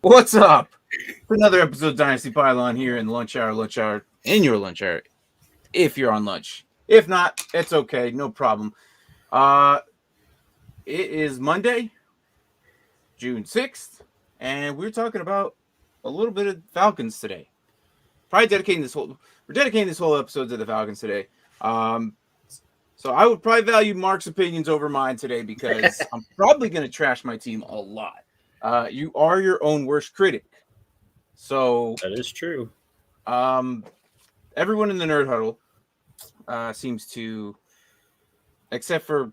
What's up? Another episode of Dynasty Pylon here in lunch hour, in your lunch hour, if you're on lunch. If not, it's okay, no problem. It is Monday, June 6th, and we're talking about a little bit of Falcons today. We're dedicating this whole episode to the Falcons today. So I would probably value Mark's opinions over mine today because I'm probably going to trash my team a lot. You are your own worst critic. So that is true. Everyone in the Nerd Huddle seems to, except for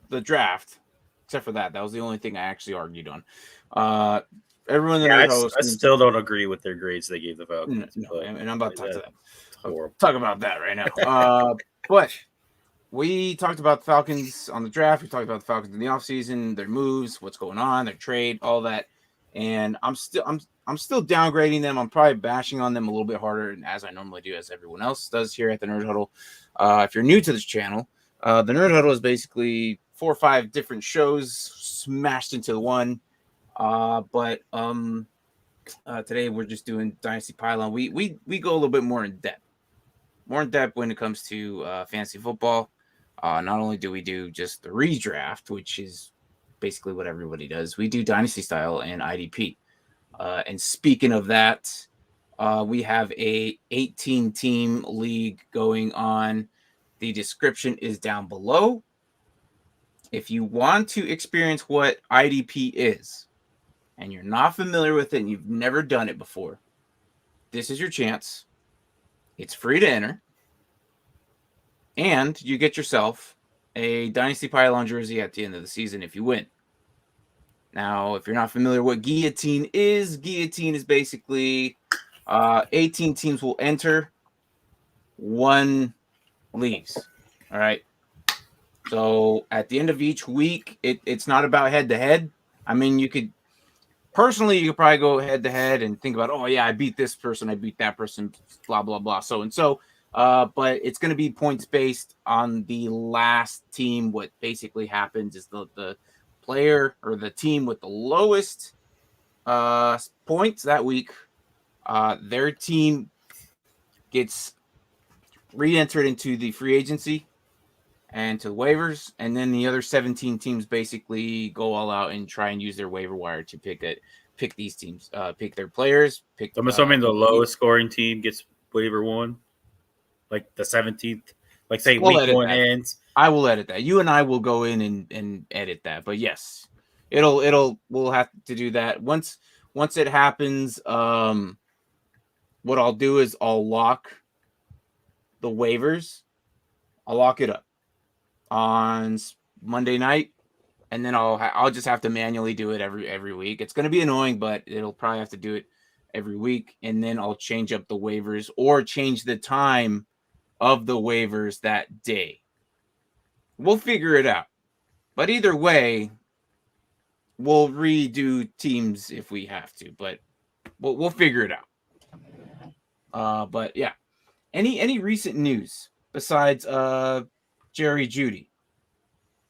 the draft, that was the only thing I actually argued on. Everyone in the Nerd Huddle. I still don't agree with their grades they gave the Falcons. No, and I'm about to talk to that. Horrible. Talk about that right now. But we talked about the Falcons on the draft. We talked about the Falcons in the offseason, their moves, what's going on, their trade, all that. And I'm still downgrading them. I'm probably bashing on them a little bit harder, as I normally do, as everyone else does here at the Nerd Huddle. If you're new to this channel, the Nerd Huddle is basically 4 or 5 different shows smashed into one. But today we're just doing Dynasty Pylon. We go a little bit more in depth when it comes to fantasy football. Not only do we do just the redraft, which is basically what everybody does, we do Dynasty style and IDP. And speaking of that, we have a 18-team league going on. The description is down below. If you want to experience what IDP is, and you're not familiar with it and you've never done it before, this is your chance. It's free to enter. And you get yourself a Dynasty Pylon jersey at the end of the season if you win. Now, if you're not familiar what guillotine is basically 18 teams will enter, 1 leaves. All right. So at the end of each week, it's not about head-to-head. I mean, you could probably go head-to-head and think about, oh, yeah, I beat this person, I beat that person, blah, blah, blah, so and so. But it's going to be points based on the last team. What basically happens is the player or the team with the lowest points that week, their team gets re-entered into the free agency and to the waivers, and then the other 17 teams basically go all out and try and use their waiver wire to pick these teams, pick their players. I'm assuming the lowest scoring team gets waiver 1, like the 17th. Like say week 1 ends. I will edit that. You and I will go in and edit that. But yes, we'll have to do that once it happens. What I'll do is I'll lock the waivers. I'll lock it up on Monday night, and then I'll just have to manually do it every week. It's going to be annoying, but it'll probably have to do it every week, and then I'll change up the waivers or change the time of the waivers that day. We'll figure it out. But either way, we'll redo teams if we have to, but we'll figure it out. But yeah. Any recent news besides Jerry Jeudy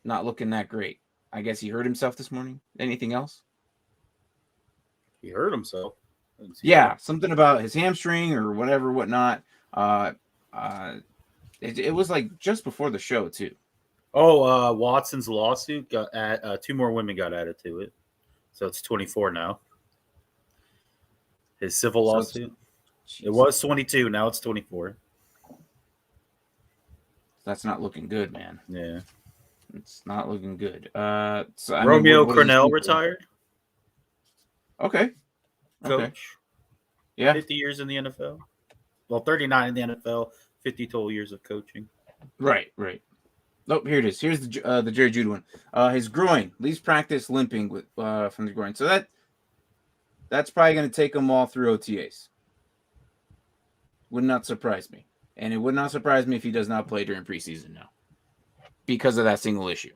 not looking that great? I guess he hurt himself this morning. Anything else? He hurt himself. Yeah, something about his hamstring or whatnot. It was like just before the show too. Oh, Watson's lawsuit got 2 more women got added to it, so it's 24 now. His civil lawsuit. It was 22, now it's 24. That's not looking good, man. Yeah, it's not looking good. So Romeo Crennel retired. Okay. Coach. Yeah. 50 years in the NFL. Well, 39 in the NFL, 50 total years of coaching. Right. Nope, here it is. Here's the Jerry Jeudy one. His groin leaves practice limping with from the groin. So that's probably going to take him all through OTAs. Would not surprise me. And it would not surprise me if he does not play during preseason now because of that single issue.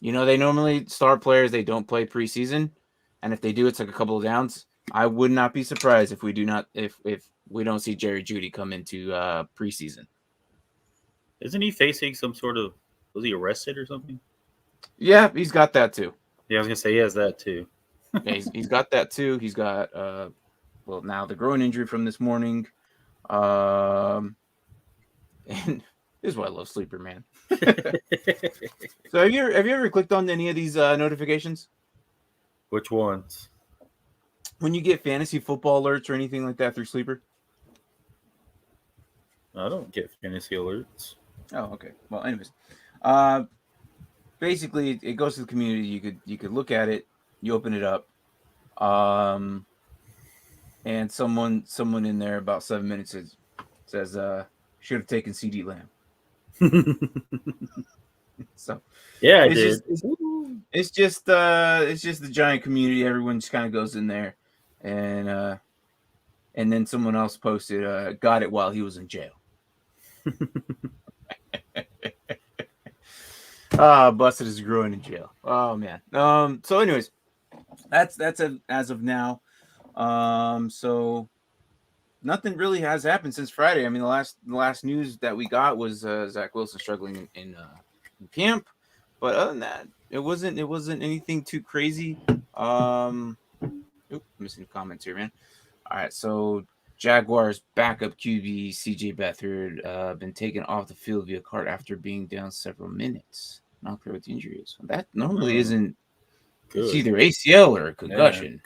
You know, they normally star players, they don't play preseason. And if they do, it's like a couple of downs. I would not be surprised if we don't see Jerry Jeudy come into preseason. Isn't he facing some sort of, was he arrested or something? Yeah, he's got that too. Yeah, I was going to say he has that too. Yeah, he's got that too. He's got now the groin injury from this morning. And this is why I love Sleeper, man. So have you ever clicked on any of these notifications? Which ones? When you get fantasy football alerts or anything like that through Sleeper? I don't get fantasy alerts. Oh, okay. Well, anyways, basically it goes to the community. You could look at it. You open it up, and someone in there about 7 minutes says should have taken CD Lamb. So yeah, I it's did. it's just the giant community. Everyone just kind of goes in there, and then someone else posted got it while he was in jail. Busted his groin in jail. Oh man. So anyways, that's as of now. So nothing really has happened since Friday. I mean, the last news that we got was Zach Wilson struggling in camp, but other than that, it wasn't anything too crazy. Missing comments here, man. All right, so Jaguars backup QB CJ Beathard been taken off the field via cart after being down several minutes. Not clear what the injury is. That normally isn't. Good. It's either ACL or a concussion.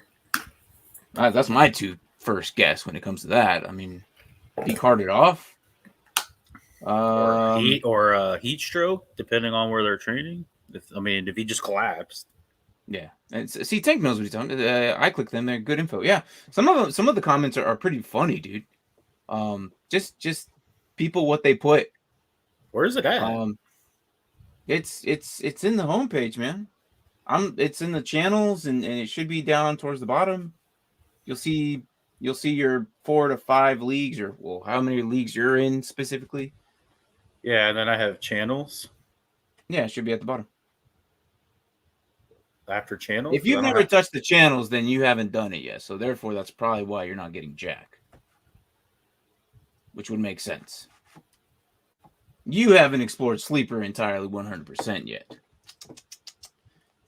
Yeah. That's my first guess when it comes to that. I mean, he carted off. Or heat stroke, depending on where they're training. If he just collapsed. Yeah, and see, Tank knows what he's talking. I click them; they're good info. Yeah, some of the comments are pretty funny, dude. Just people what they put. Where's it at? It's in the homepage, man. It's in the channels, and it should be down towards the bottom. You'll see your 4 to 5 leagues, or how many leagues you're in specifically. Yeah, and then I have channels. Yeah, it should be at the bottom. After channels? If you've never touched the channels, then you haven't done it yet. So therefore, that's probably why you're not getting Jack. Which would make sense. You haven't explored Sleeper entirely 100% yet.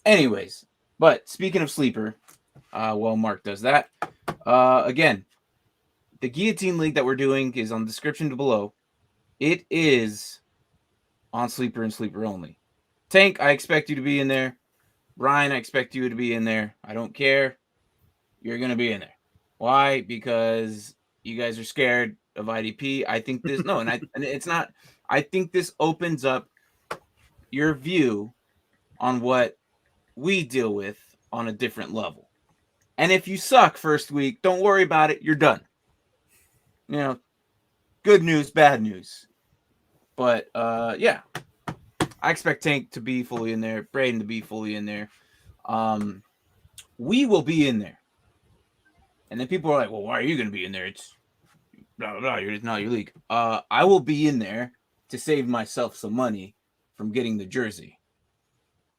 Anyways, but speaking of Sleeper, while Mark does that, again, the Guillotine League that we're doing is on the description below. It is on Sleeper and Sleeper only. Tank, I expect you to be in there. Ryan, I expect you to be in there. I don't care. You're going to be in there. Why? Because you guys are scared of IDP. I think this, no, and it's not, I think this opens up your view on what we deal with on a different level. And if you suck first week, don't worry about it. You're done. You know, good news, bad news. But, yeah. I expect Tank to be fully in there, Braden to be fully in there. We will be in there. And then people are like, well, why are you going to be in there? It's blah, blah, blah. It's not your league. I will be in there to save myself some money from getting the jersey.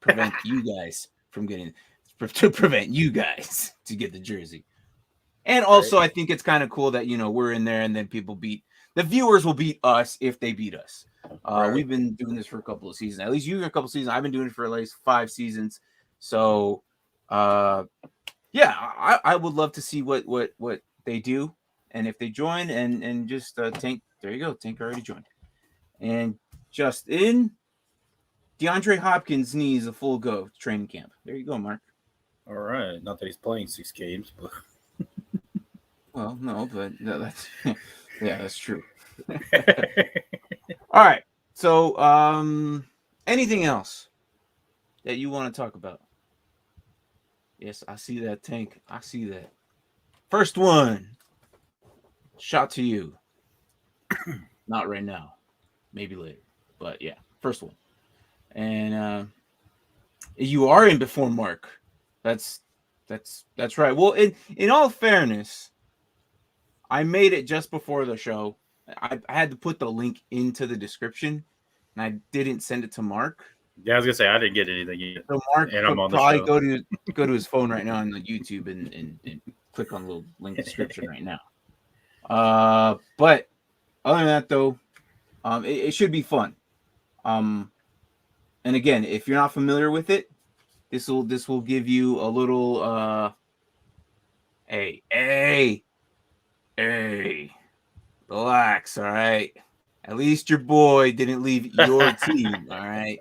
Prevent you guys from getting, to prevent you guys to get the jersey. And also, I think it's kind of cool that, we're in there and then the viewers will beat us if they beat us. We've been doing this for a couple of seasons. At least you for a couple of seasons. I've been doing it for at least 5 seasons. So, yeah, I would love to see what they do, and if they join, and just Tank. There you go, Tank already joined, and Justin DeAndre Hopkins needs a full go to training camp. There you go, Mark. All right, not that he's playing 6 games, but well, no, but that's yeah, that's true. All right. So, anything else that you want to talk about? Yes, I see that, Tank. I see that. First one. Shot to you. Not right now. Maybe later. But yeah, first one. And you are in before Mark. That's right. Well, in all fairness, I made it just before the show. I had to put the link into the description, and I didn't send it to Mark. Yeah, I was gonna say I didn't get anything yet. So Mark could probably go to his phone right now on the YouTube and click on the little link description right now. But other than that, though, it should be fun. And again, if you're not familiar with it, This will give you a little hey, relax, all right. At least your boy didn't leave your team, all right.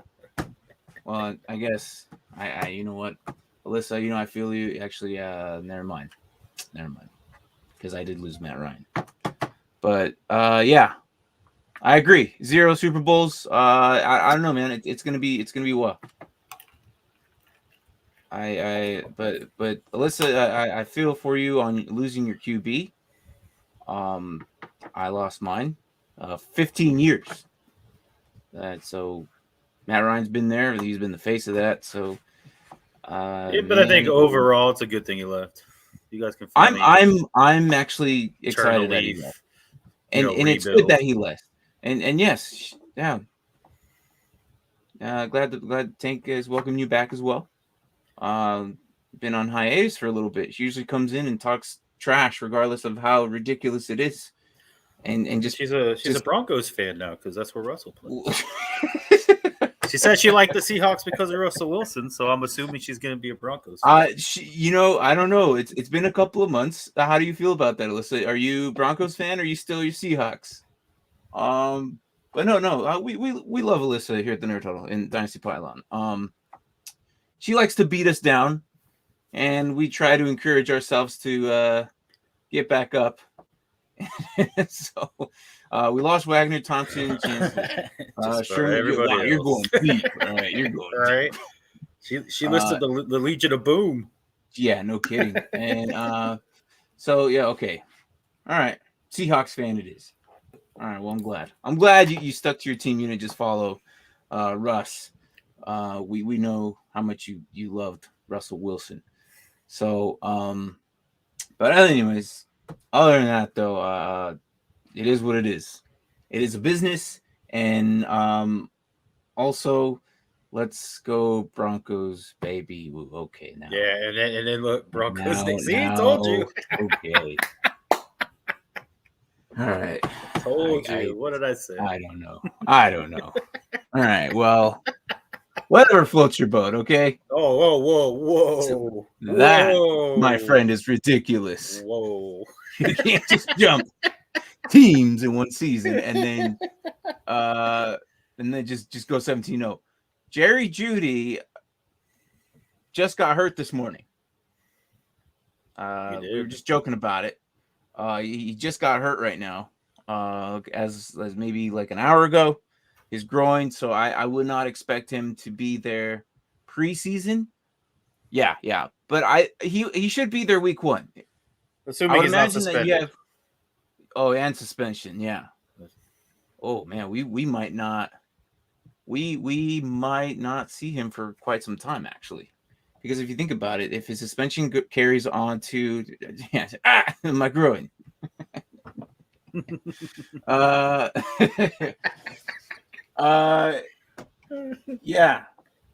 Well, I guess I you know what, Alyssa, I feel you. Actually, never mind, because I did lose Matt Ryan. But yeah, I agree. 0 Super Bowls. I don't know, man. It's gonna be what. But Alyssa, I feel for you on losing your QB. I lost mine. 15 years. So Matt Ryan's been there. He's been the face of that. So but I think overall it's a good thing he left. You guys can I'm actually excited that he left. And it's good that he left. And yes, yeah. Glad Tank has welcomed you back as well. Been on hiatus for a little bit. She usually comes in and talks trash regardless of how ridiculous it is. And just she's a Broncos fan now because that's where Russell plays. She said she liked the Seahawks because of Russell Wilson, so I'm assuming she's going to be a Broncos fan. I don't know. It's been a couple of months. How do you feel about that, Alyssa? Are you Broncos fan or are you still your Seahawks? But no. We love Alyssa here at the Nerd Tunnel in Dynasty Pylon. She likes to beat us down, and we try to encourage ourselves to get back up. So we lost Wagner, Thompson, Chancellor. Sherman, you're going deep. All right, you're going all right. She listed the Legion of Boom. Yeah, no kidding. And so yeah, okay, all right. Seahawks fan it is. All right. Well, I'm glad you stuck to your team. You didn't just follow Russ. We know how much you loved Russell Wilson. So but anyways. Other than that, though, it is what it is. It is a business, and also, let's go Broncos, baby. Okay, now. Yeah, and then look, Broncos. Told you. Okay. All right. Told you. What did I say? I don't know. All right. Well, whatever floats your boat. Okay. Whoa. So that, my friend, is ridiculous. Whoa. You can't just jump teams in one season and then just go 17-0. Jerry Jeudy just got hurt this morning. We were just joking about it. He just got hurt right now. As maybe like an hour ago, his groin. So I would not expect him to be there preseason. Yeah. But he should be there week 1. Assuming he's not suspended. And suspension, yeah. Oh man, we might not see him for quite some time actually, because if you think about it, if his suspension carries on to my groin, yeah.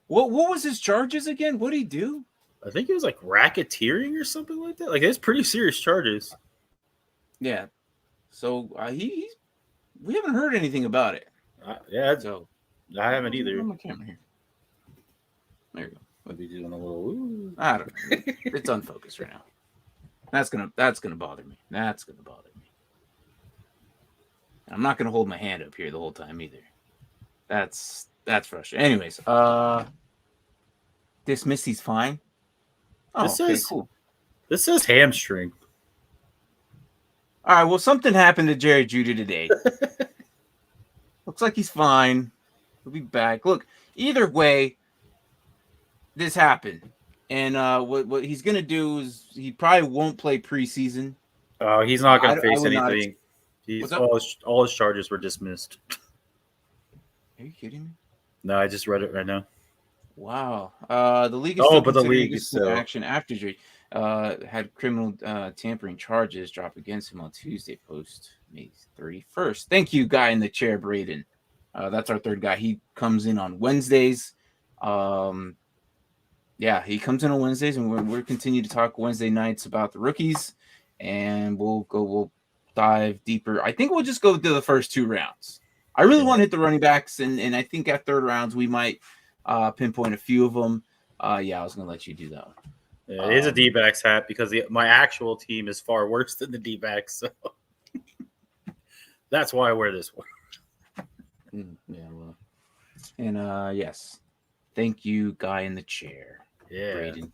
What was his charges again? What did he do? I think it was like racketeering or something like that. Like it's pretty serious charges. Yeah. So we haven't heard anything about it. So I haven't either. My camera here. There you go. I'll be doing a little. Ooh. I don't know. It's unfocused right now. That's gonna bother me. I'm not gonna hold my hand up here the whole time either. That's frustrating. Anyways, dismiss. He's fine. Oh, cool. This says hamstring. All right. Well, something happened to Jerry Jeudy today. Looks like he's fine. He'll be back. Look, either way, this happened, and what he's gonna do is he probably won't play preseason. Oh, he's not gonna face anything. All his charges were dismissed. Are you kidding me? No, I just read it right now. Wow. The league is still the league is still action after Jerry had criminal tampering charges drop against him on Tuesday, post May 31st. Thank you, guy in the chair, Braden. That's our third guy. He comes in on Wednesdays. He comes in on Wednesdays, and we're continue to talk Wednesday nights about the rookies, and we'll dive deeper. I think we'll just go to the first 2 rounds. I really want to hit the running backs, and I think at third rounds we might pinpoint a few of them. Yeah, I was gonna let you do that one. Yeah, it is a D-backs hat because my actual team is far worse than the D-backs, so that's why I wear this one. Yeah, well, and yes, thank you, guy in the chair. Yeah. Braden.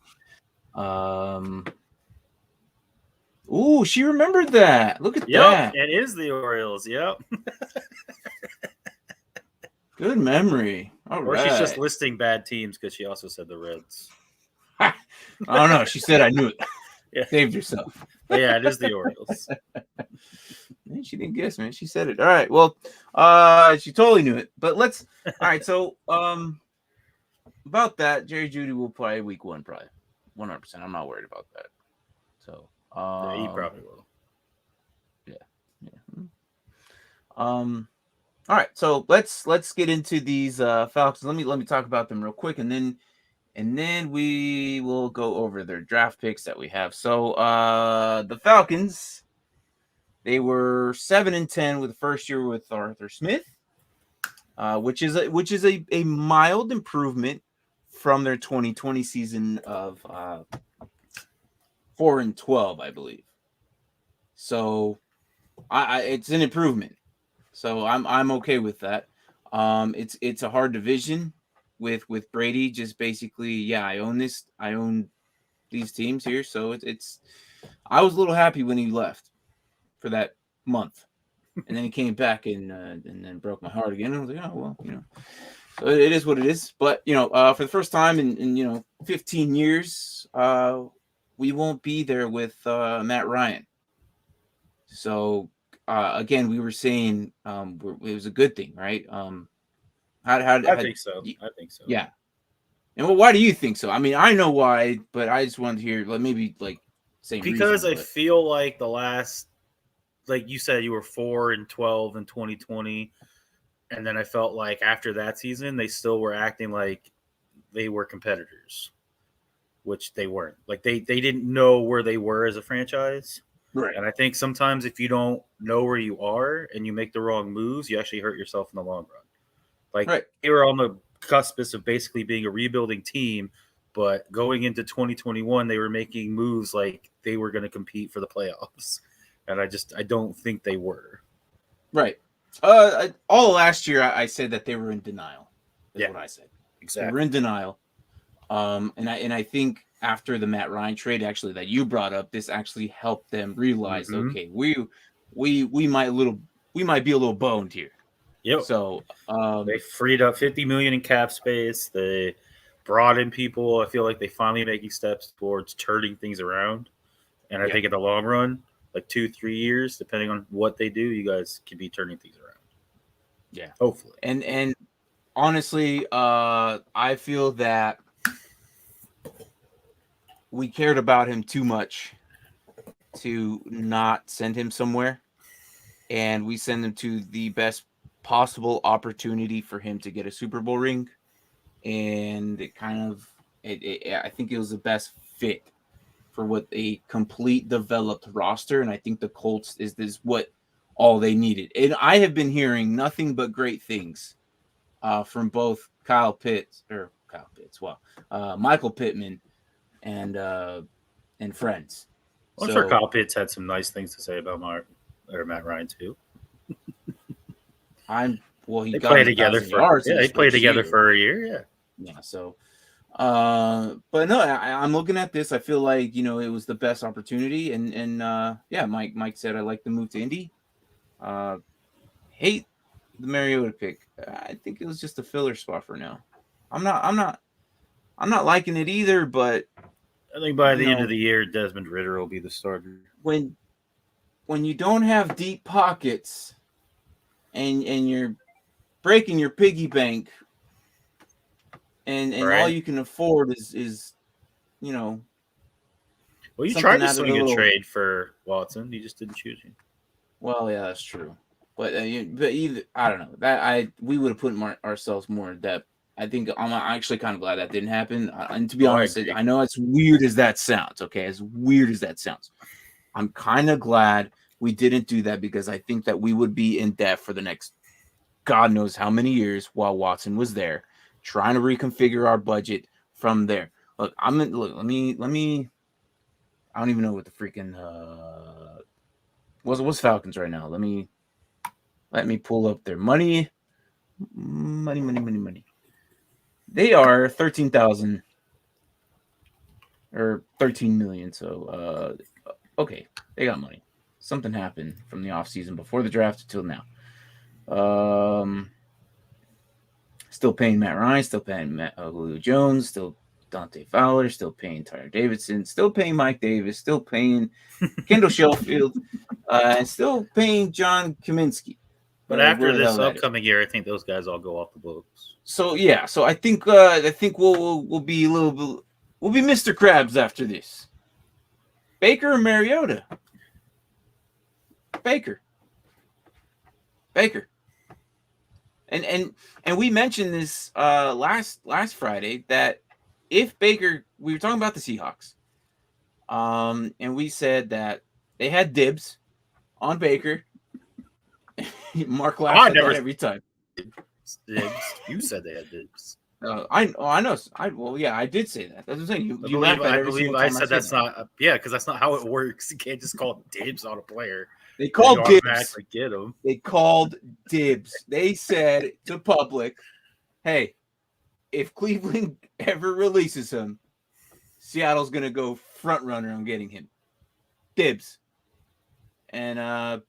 Ooh, she remembered that. Look at that. It is the Orioles. Yep. Good memory. All Or right. she's just listing bad teams because she also said the Reds. I don't know. She said I knew it. Yeah. Saved yourself. But yeah, it is the Orioles. Man, she didn't guess, man. She said it. All right. Well, she totally knew it. But let's. All right. So, about that, Jerry Jeudy will play week 1, probably 100%. I'm not worried about that. So, yeah, he probably will. Yeah. All right. So let's get into these Falcons. Let me talk about them real quick, and then we will go over their draft picks that we have. So, the Falcons. They were 7-10 with the first year with Arthur Smith, which is a mild improvement from their 2020 season of 4-12, I believe. So, it's an improvement. So I'm okay with that. It's a hard division with Brady. Just basically, I own this. I own these teams here. So it's. I was a little happy when he left for that month, and then he came back and then broke my heart again. And I was like, oh well, So it is what it is. But for the first time in 15 years, we won't be there with Matt Ryan. So again, we were saying it was a good thing, right? I think so. I think so. Yeah. And why do you think so? I mean, I know why, but I just wanted to hear maybe same because reason, I feel like the last, like you said, you were 4-12 in 2020, and then I felt like after that season, they still were acting like they were competitors, which they weren't. Like they didn't know where they were as a franchise. Right. And I think sometimes if you don't know where you are and you make the wrong moves, you actually hurt yourself in the long run. Like they were on the cusp of basically being a rebuilding team, but going into 2021, they were making moves like they were going to compete for the playoffs. And I don't think they were. Right. All last year, I said that they were in denial. Is what I said. Exactly. They were in denial. And I think after the Matt Ryan trade, actually, that you brought up, this actually helped them realize, okay, we might be a little boned here. Yep. So they freed up $50 million in cap space. They brought in people. I feel like they finally making steps towards turning things around. And I think in the long run, like 2-3 years, depending on what they do, you guys can be turning things around. Yeah, hopefully. And honestly, I feel that we cared about him too much to not send him somewhere, and we send him to the best possible opportunity for him to get a Super Bowl ring, and I think it was the best fit for what a complete developed roster, and I think the Colts is what all they needed. And I have been hearing nothing but great things from both Michael Pittman and friends. I'm sure Kyle Pitts had some nice things to say about Matt Ryan too. They played together they played together for a year. Yeah. So, but no, I'm looking at this. I feel like it was the best opportunity, and Mike said I like the move to Indy. Hate the Mariota pick. I think it was just a filler spot for now. I'm not liking it either, but I think by the end of the year, Desmond Ridder will be the starter. When you don't have deep pockets and you're breaking your piggy bank and all you can afford is well, you tried to swing a trade for Watson. You just didn't choose him. Well, yeah, that's true. But either I don't know we would have put ourselves more in depth. I think I'm actually kind of glad that didn't happen. And to be honest, I know as weird as that sounds, I'm kind of glad we didn't do that because I think that we would be in debt for the next God knows how many years while Watson was there, trying to reconfigure our budget from there. Look, let me. I don't even know what the freaking what's Falcons right now. Let me pull up their money. They are 13,000 or 13 million. So okay, they got money. Something happened from the offseason before the draft until now. Still paying Matt Ryan, still paying Julio Jones, still Dante Fowler, still paying Tyler Davidson, still paying Mike Davis, still paying Kendall Sheffield, and still paying John Kaminsky. But after this upcoming year, I think those guys all go off the books. So yeah, so I think we'll be a little bit, we'll be Mr. Krabs after this. Baker or Mariota? Baker. And we mentioned this last Friday that if Baker, we were talking about the Seahawks, and we said that they had dibs on Baker. Mark laughs at that every time. Dibs. You said they had dibs. I know. I did say that. That's what I'm saying. I believe I said that's not. Yeah, because that's not how it works. You can't just call dibs on a player. They called dibs. Get them. They called dibs. They said to public, "Hey, if Cleveland ever releases him, Seattle's gonna go front runner on getting him. Dibs." And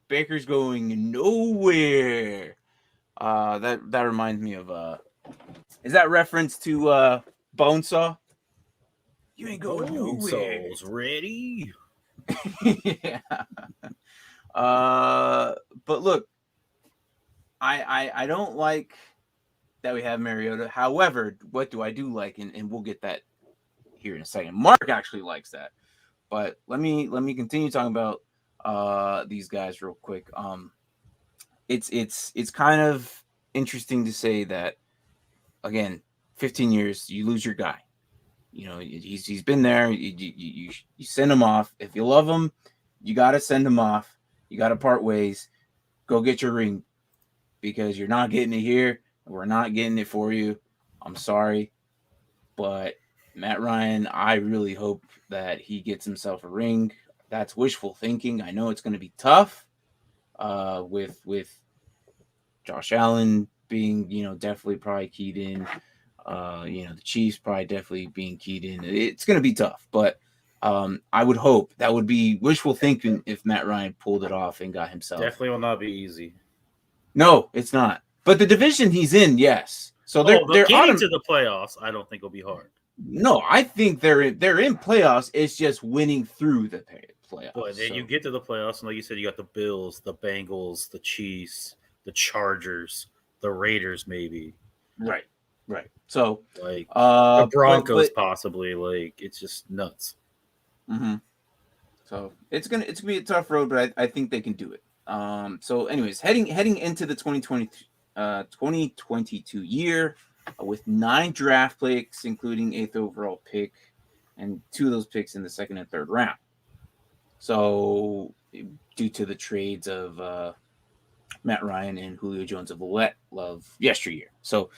Baker's going nowhere. That reminds me of is that reference to Bonesaw? You ain't going nowhere. Bonesaw's ready. Yeah. But look, I don't like that we have Mariota. However, what do I do like, and we'll get that here in a second. Mark actually likes that. But let me continue talking about these guys real quick. It's kind of interesting to say that, again, 15 years, you lose your guy. You know, he's been there. You send him off. If you love him, you got to send him off. You got to part ways. Go get your ring, because you're not getting it here. We're not getting it for you. I'm sorry, but Matt Ryan, I really hope that he gets himself a ring. That's wishful thinking. I know it's going to be tough with Josh Allen being, definitely probably keyed in. The Chiefs probably definitely being keyed in. It's going to be tough, but I would hope that would be wishful thinking if Matt Ryan pulled it off and got himself. Definitely will not be easy. No, it's not. But the division he's in, yes. So they're getting to the playoffs. I don't think will be hard. No, I think they're in playoffs. It's just winning through the playoffs. But then you get to the playoffs, and like you said, you got the Bills, the Bengals, the Chiefs, the Chargers, the Raiders, maybe. Right. So the Broncos, possibly. Like, it's just nuts. Mm-hmm. So it's gonna be a tough road, but I think they can do it. So anyways, heading into the 2022 year with 9 draft picks, including 8th overall pick, and 2 of those picks in the 2nd and 3rd round. So due to the trades of Matt Ryan and Julio Jones of Love yesteryear. So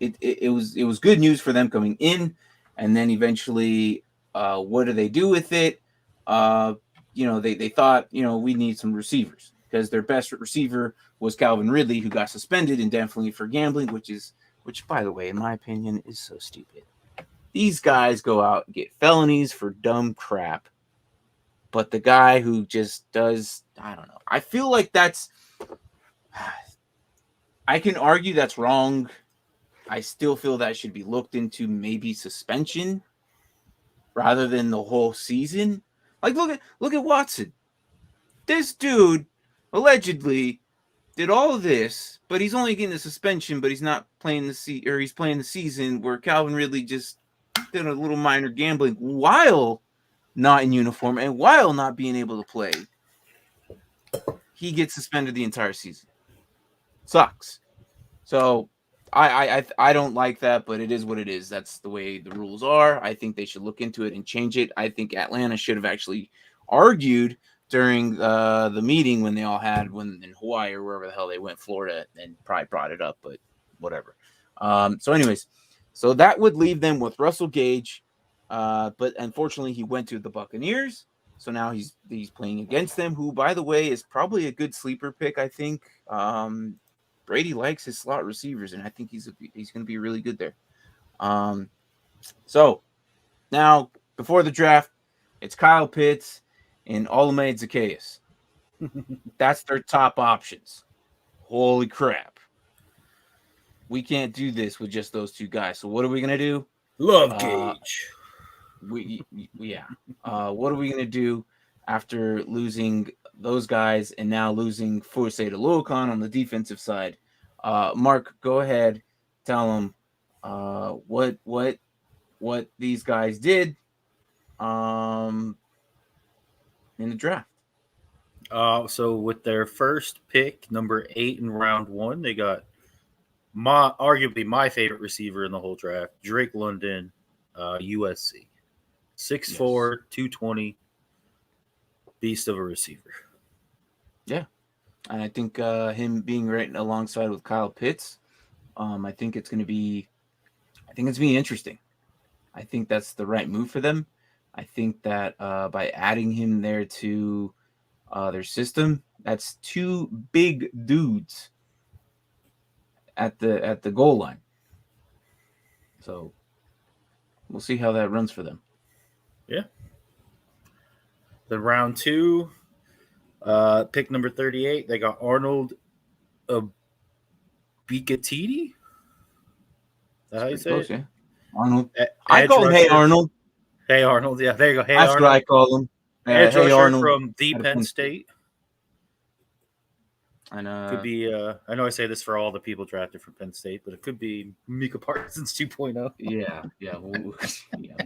it was good news for them coming in, and then eventually what do they do with it? They thought, we need some receivers, because their best receiver was Calvin Ridley, who got suspended indefinitely for gambling, which by the way, in my opinion, is so stupid. These guys go out and get felonies for dumb crap. But the guy who just does, I don't know. I feel like I can argue that's wrong. I still feel that should be looked into, maybe suspension rather than the whole season. Like, look at Watson. This dude allegedly did all of this, but he's only getting a suspension, but he's not playing he's playing the season, where Calvin Ridley just did a little minor gambling while not in uniform and while not being able to play. He gets suspended the entire season. Sucks. So I don't like that, but it is what it is. That's the way the rules are. I think they should look into it and change it. I think Atlanta should have actually argued during the meeting when they all had, when in Hawaii or wherever the hell they went, Florida, and probably brought it up, but whatever. So anyways, So that would leave them with Russell Gage, but unfortunately he went to the Buccaneers. So now he's playing against them, who, by the way, is probably a good sleeper pick. I think Brady likes his slot receivers, and I think he's going to be really good there. So now before the draft, it's Kyle Pitts and Olamide Zaccheaus. That's their top options. Holy crap. We can't do this with just those two guys. So what are we going to do? Love Gage. Yeah. What are we going to do after losing those guys and now losing Forsay to Luokan on the defensive side? Mark, go ahead. Tell them what these guys did in the draft. So with their first pick, number 8 in round 1, they got arguably my favorite receiver in the whole draft, Drake London, USC. 6'4", 220, beast of a receiver. Yeah. And I think him being right alongside with Kyle Pitts, I think it's going to be interesting. I think that's the right move for them. I think that by adding him there to their system, that's 2 big dudes at the goal line. So we'll see how that runs for them. Yeah. Then round 2, pick number 38, they got Arnold Bicatiti. Is that how you say it? Yeah. Arnold. I call him Hey Arnold. Hey Arnold. Yeah, there you go. Hey That's Arnold. what I call him. Edge rusher Arnold from the Penn State. And could be. I know I say this for all the people drafted from Penn State, but it could be Micah Parsons 2.0. Yeah.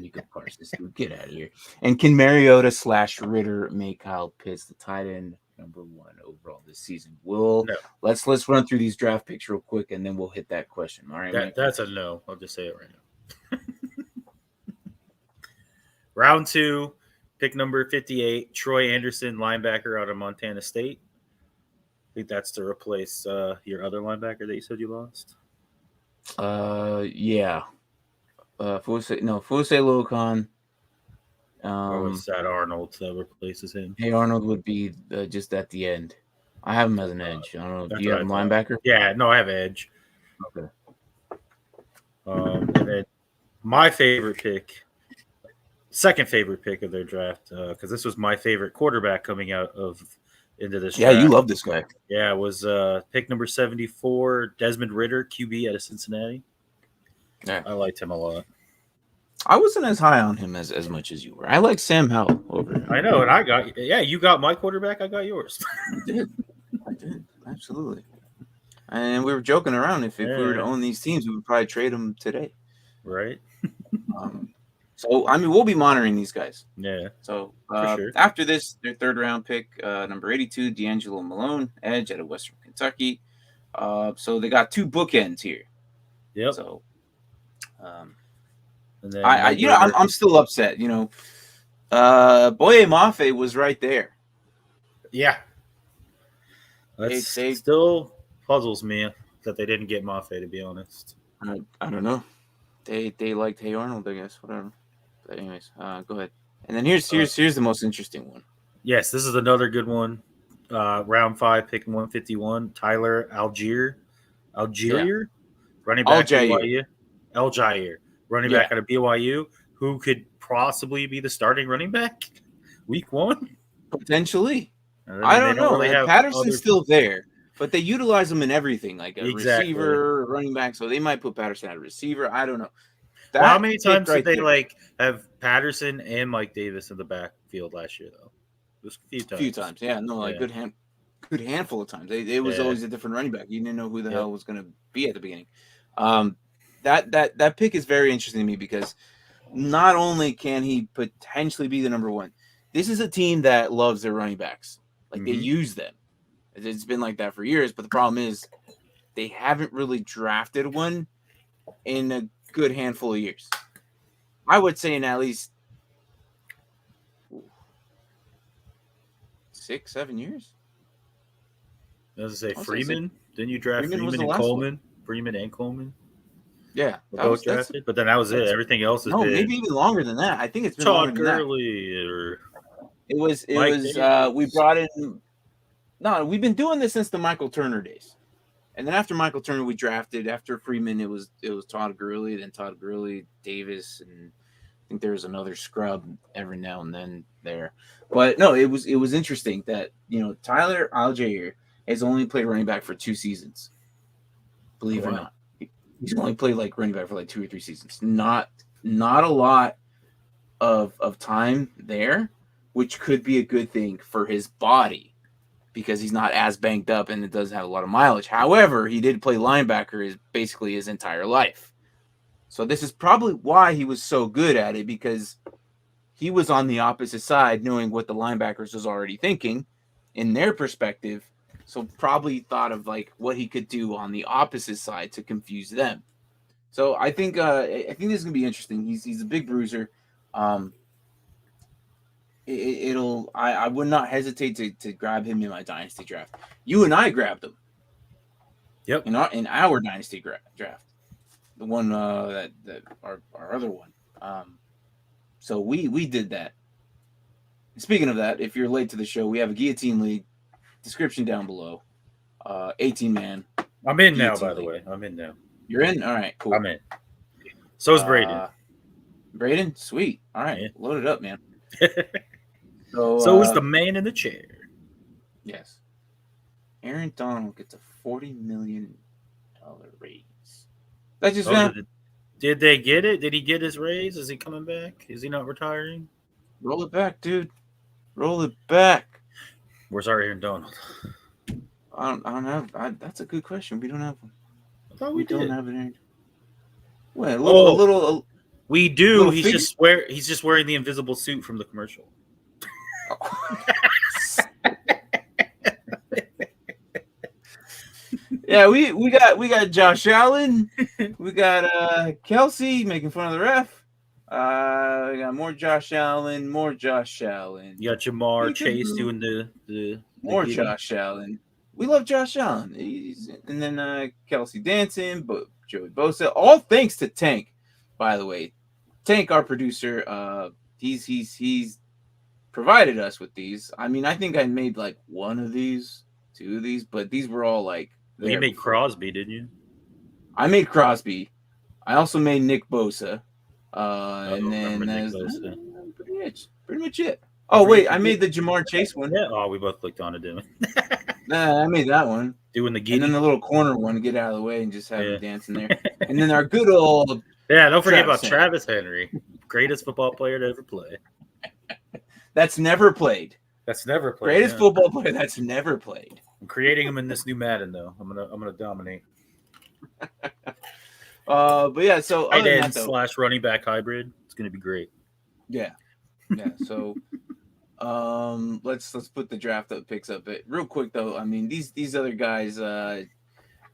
Micah Parsons. Get out of here. And can Mariota / Ritter make Kyle Pitts the tight end number 1 overall this season? Let's run through these draft picks real quick, and then we'll hit that question. All right. That's a no. I'll just say it right now. Round 2, pick number 58, Troy Anderson, linebacker out of Montana State. I think that's to replace your other linebacker that you said you lost. Yeah. Forsay Luokan. Or was that Arnold that replaces him? Hey Arnold would be just at the end. I have him as an edge. I don't know. Do you have a linebacker? Yeah, no, I have edge. Okay. And then my favorite pick, second favorite pick of their draft, because this was my favorite quarterback coming out into this draft. Yeah, you love this guy. Yeah, it was pick number 74, Desmond Ridder, QB out of Cincinnati. Yeah. I liked him a lot. I wasn't as high on him as much as you were. I like Sam Howell over him. I know, and you got my quarterback, I got yours. I did. Absolutely. And we were joking around. If we were to own these teams, we would probably trade them today. Right. So, I mean, we'll be monitoring these guys. Yeah. So, sure. After this, their third round pick, number 82, D'Angelo Malone, edge out of Western Kentucky. So, they got 2 bookends here. Yep. So, and then I'm still upset. Boye Mafe was right there. Yeah. That still puzzles me that they didn't get Mafe, to be honest. I don't know. They liked Hey Arnold, I guess. Whatever. But anyways, go ahead. And then here's the most interesting one. Yes, this is another good one. Round 5, pick 151, Tyler Algier, running back BYU. Algier, running back out of BYU, who could possibly be the starting running back week 1? Potentially. I don't know. Really Patterson's still there, but they utilize him in everything, like a receiver, running back. So they might put Patterson at a receiver. I don't know. How many times did they have Patterson and Mike Davis in the backfield last year, though? It was a few times. Yeah. No, good handful of times. It was always a different running back. You didn't know who the hell was going to be at the beginning. That pick is very interesting to me because not only can he potentially be the number 1, this is a team that loves their running backs. Like they use them. It's been like that for years, but the problem is they haven't really drafted one in a good handful of years. I would say in at least 6-7 years. I was going to say Freeman. Didn't you draft Freeman and Coleman? Freeman and Coleman. Yeah, Were both drafted, but then that was it. Everything else has been maybe even longer than that. I think it's been longer Todd than that. Gurley or It was we brought in. No, we've been doing this since the Michael Turner days. And then after Michael Turner, we drafted. After Freeman, it was Todd Gurley, then Todd Gurley, Davis, and I think there was another scrub every now and then there. But no, it was interesting that Tyler Algier has only played running back for 2 seasons. Believe it or not, he's only played like running back for like 2 or 3 seasons. Not a lot of time there, which could be a good thing for his body, because he's not as banged up and it doesn't have a lot of mileage. However, he did play linebacker basically his entire life. So this is probably why he was so good at it, because he was on the opposite side, knowing what the linebackers was already thinking in their perspective. So probably thought of like what he could do on the opposite side to confuse them. So I think this is gonna be interesting. He's a big bruiser. I would not hesitate to grab him in my dynasty draft. You and I grabbed him. Yep. In our dynasty draft, the one that our other one. So we did that. Speaking of that, if you're late to the show, we have a guillotine league. Description down below. 18-man. I'm in now, by the way. I'm in now. You're in? All right, cool. I'm in. So is Braden. Braden? Sweet. All right. Yeah. Load it up, man. So is the man in the chair. Yes. Aaron Donald gets a $40 million raise. That just did they get it? Did he get his raise? Is he coming back? Is he not retiring? Roll it back, dude. Roll it back. Where's our Aaron Donald? I don't have. That's a good question. We don't have one. I thought we don't have it. Well, a little. We do. He's just wearing the invisible suit from the commercial. Yeah, we got Josh Allen. We got Kelsey making fun of the ref. We got more Josh Allen. You got Jamar Chase doing the more Josh Allen. We love Josh Allen. And then Kelsey dancing, but Joey Bosa. All thanks to Tank, by the way. Tank, our producer, he's provided us with these. I mean, I think I made like 1 of these, 2 of these, but these were all like. You made Crosby, didn't you? I made Crosby. I also made Nick Bosa. And then that's pretty much it. Oh, wait, I made the Jamar Chase one. Yeah. Oh, we both clicked on it, didn't we? Nah, I made that one. Doing the giddy. And then the little corner one to get out of the way and just have him dancing there. And then our good old don't forget about Travis Henry. Greatest football player to ever play. That's never played. Greatest football player that's never played. I'm creating him in this new Madden, though. I'm gonna dominate. But yeah, so tight end / running back hybrid. It's gonna be great. Yeah. So, let's put the draft picks up. But real quick though, I mean these other guys,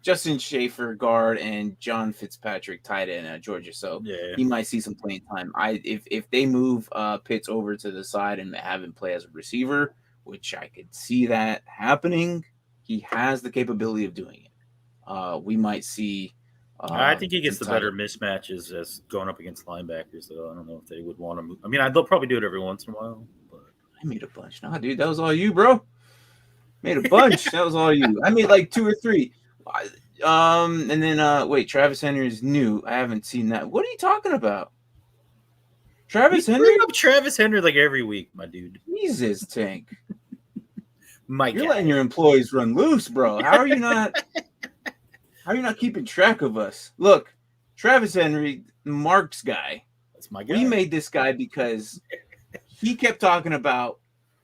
Justin Schaefer guard and John Fitzpatrick tight end at Georgia. So he might see some playing time. If they move Pitts over to the side and have him play as a receiver, which I could see that happening, he has the capability of doing it. We might see. I think he gets the better mismatches as going up against linebackers, though. I don't know if they would want to move. I mean, they'll probably do it every once in a while. But I made a bunch. Nah, dude, that was all you, bro. Made a bunch. That was all you. I made like 2 or 3. And then wait, Travis Henry is new. I haven't seen that. What are you talking about? Travis Henry? Bring up Travis Henry like every week, my dude. Jesus, Tank. You're letting your employees run loose, bro. How are you not keeping track of us? Look, Travis Henry, Mark's guy. That's my guy. We made this guy because he kept talking about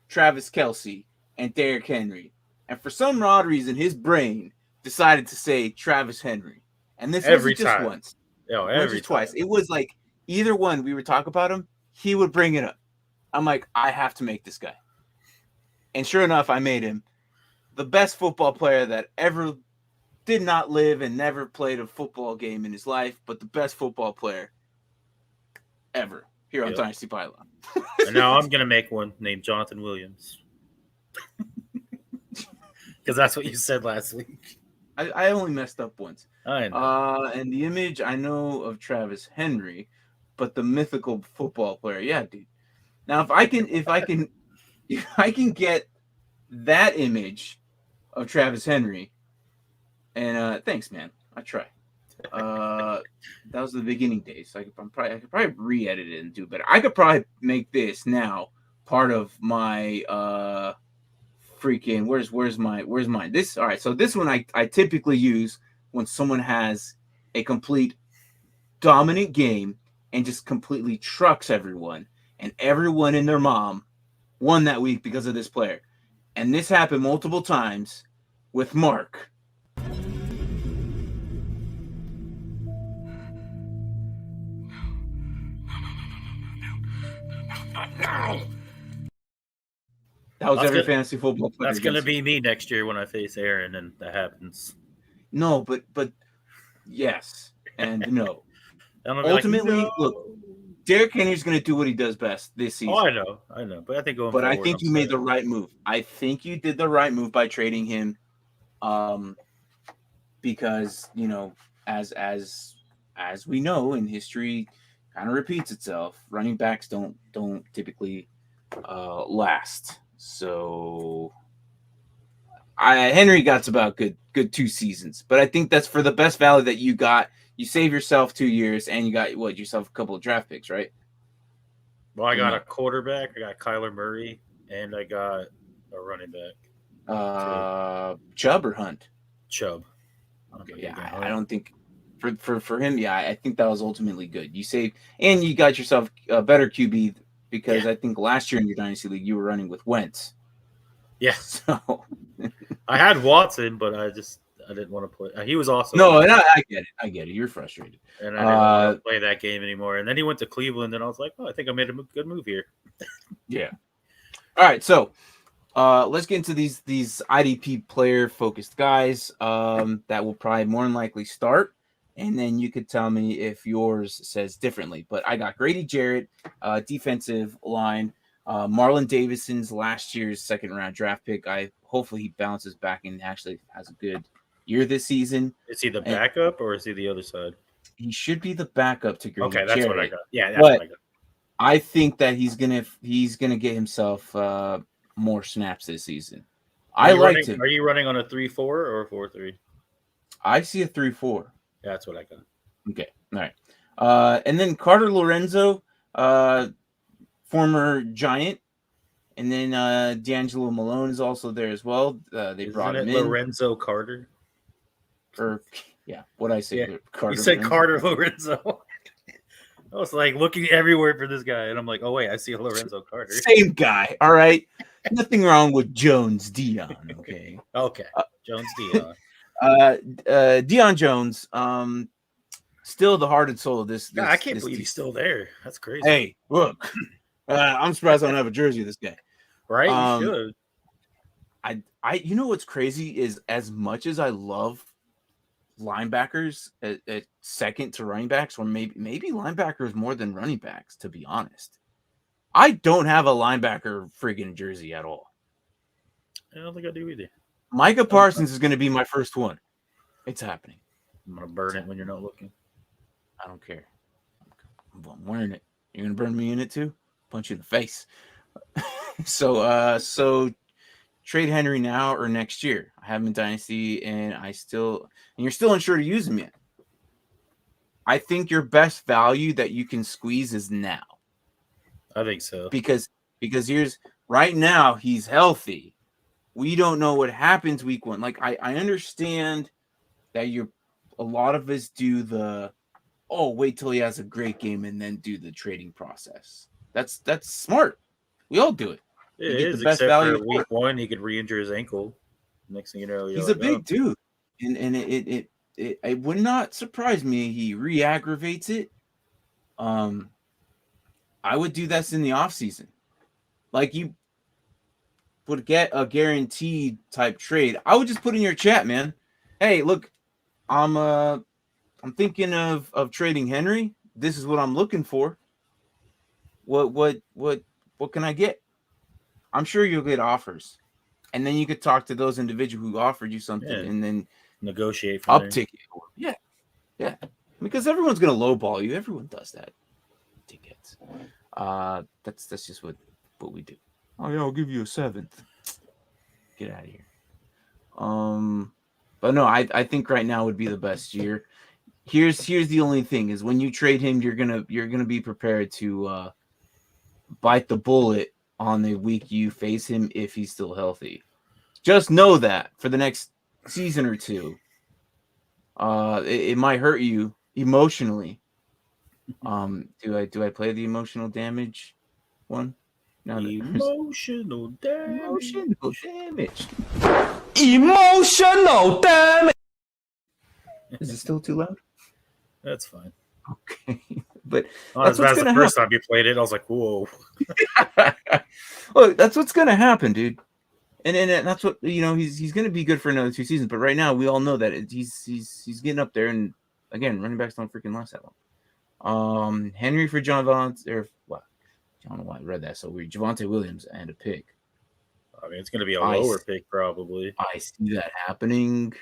Travis Kelce and Derrick Henry. And for some odd reason, his brain decided to say Travis Henry. And this wasn't just once. Every twice. It was like either one we would talk about him, he would bring it up. I'm like, I have to make this guy. And sure enough, I made him the best football player that ever did not live and never played a football game in his life, but the best football player ever here on Dynasty Pylon. And now I'm going to make one named Jonathan Williams. Because that's what you said last week. I only messed up once. I know. And the image I know of Travis Henry, but the mythical football player, yeah, dude. Now, if I can get that image of Travis Henry, and thanks, man, I try. That was the beginning days. I could probably re-edit it and do better. I could probably make this now part of my freaking where's mine? This all right. So this one I typically use when someone has a complete dominant game and just completely trucks everyone, and everyone and their mom won that week because of this player. And this happened multiple times with Mark. That was every fantasy football player. That's gonna be me next year when I face Aaron, and that happens. No, but yes and no. Ultimately, like, no. Look, Derrick Henry's going to do what he does best this season. Oh, I know, but I think going. But forward, I think you made the right move. I think you did the right move by trading him, because as we know, in history, kind of repeats itself. Running backs don't typically last. So Henry got about good 2 seasons, but I think that's for the best value that you got. You save yourself 2 years, and you got yourself a couple of draft picks, right? Well, I got a quarterback, I got Kyler Murray, and I got a running back. Chubb or Hunt? Chubb. Okay, yeah, I don't think for him. Yeah, I think that was ultimately good. You saved, and you got yourself a better QB because I think last year in your dynasty league you were running with Wentz. Yeah. So I had Watson, but I didn't want to play. He was awesome. No, and I get it. You're frustrated. And I didn't want to play that game anymore. And then he went to Cleveland, and I was like, oh, I think I made a good move here. Yeah. All right, so let's get into these IDP player-focused guys that will probably more than likely start. And then you could tell me if yours says differently. But I got Grady Jarrett, defensive line. Marlon Davidson's last year's second-round draft pick. Hopefully he bounces back and actually has a good year this season. Is he the backup or is he the other side? He should be the backup to Grady Jarrett. Okay, that's what I got. Yeah, that's what I got. I think that he's gonna get himself more snaps this season. I liked him. Are you running on a 3-4 or a 4-3? I see a 3-4. Yeah, that's what I got. Okay, all right. And then Carter Lorenzo, former Giant, and then D'Angelo Malone is also there as well. They brought him in. Lorenzo Carter. Or yeah, what I say? Yeah. Carter you said Lorenzo. Carter Lorenzo. I was like looking everywhere for this guy, and I'm like, oh wait, I see a Lorenzo Carter. Same guy. All right. Nothing wrong with Jones Dion. Okay. Okay. Jones Dion. Deion Jones. Still the heart and soul of this. God, I can't believe he's still there. That's crazy. Hey, look. I'm surprised I don't have a jersey of this guy. Right? You should. You know what's crazy is as much as I love linebackers at second to running backs, or maybe linebackers more than running backs, to be honest, I don't have a linebacker friggin' jersey at all. I don't think I do either. Micah Parsons is going to be my first one. It's happening. I'm going to burn it when you're not looking. I don't care. I'm wearing it. You're going to burn me in it too? Punch you in the face. So trade Henry now or next year. I have him in Dynasty, and you're still unsure to use him yet. I think your best value that you can squeeze is now. I think so. Because right now he's healthy. We don't know what happens week 1. Like I understand that a lot of us do wait till he has a great game and then do the trading process. That's smart. We all do it. It is, the best value for week 1. He could re-injure his ankle. Next thing you know, he's a big dude, and it would not surprise me he re-aggravates it. I would do this in the offseason. Like you would get a guaranteed type trade. I would just put in your chat, man. Hey, look, I'm thinking of trading Henry. This is what I'm looking for. What can I get? I'm sure you'll get offers, and then you could talk to those individuals who offered you something, and then Negotiate from I'll there. take it. Yeah. Because everyone's gonna lowball you. Everyone does that. Tickets. That's just what we do. Oh yeah, I'll give you a 7th. Get out of here. But no, I think right now would be the best year. Here's the only thing is when you trade him, you're gonna be prepared to bite the bullet on the week you face him if he's still healthy. Just know that for the next season or two, it might hurt you emotionally. Do I play the emotional damage one? No, Emotional damage. Emotional damage. Is it still too loud? That's fine. Okay, but Not as bad as the first happen. time you played it. I was like, whoa. Well, that's what's gonna happen, dude. And that's what he's gonna be good for another 2 seasons. But right now, we all know that he's getting up there. And again, running backs don't freaking last that long. Henry for John Valance, or what? I don't know why I read that so weird. Javonte Williams and a pick. I mean, it's going to be a lower pick probably. I see that happening,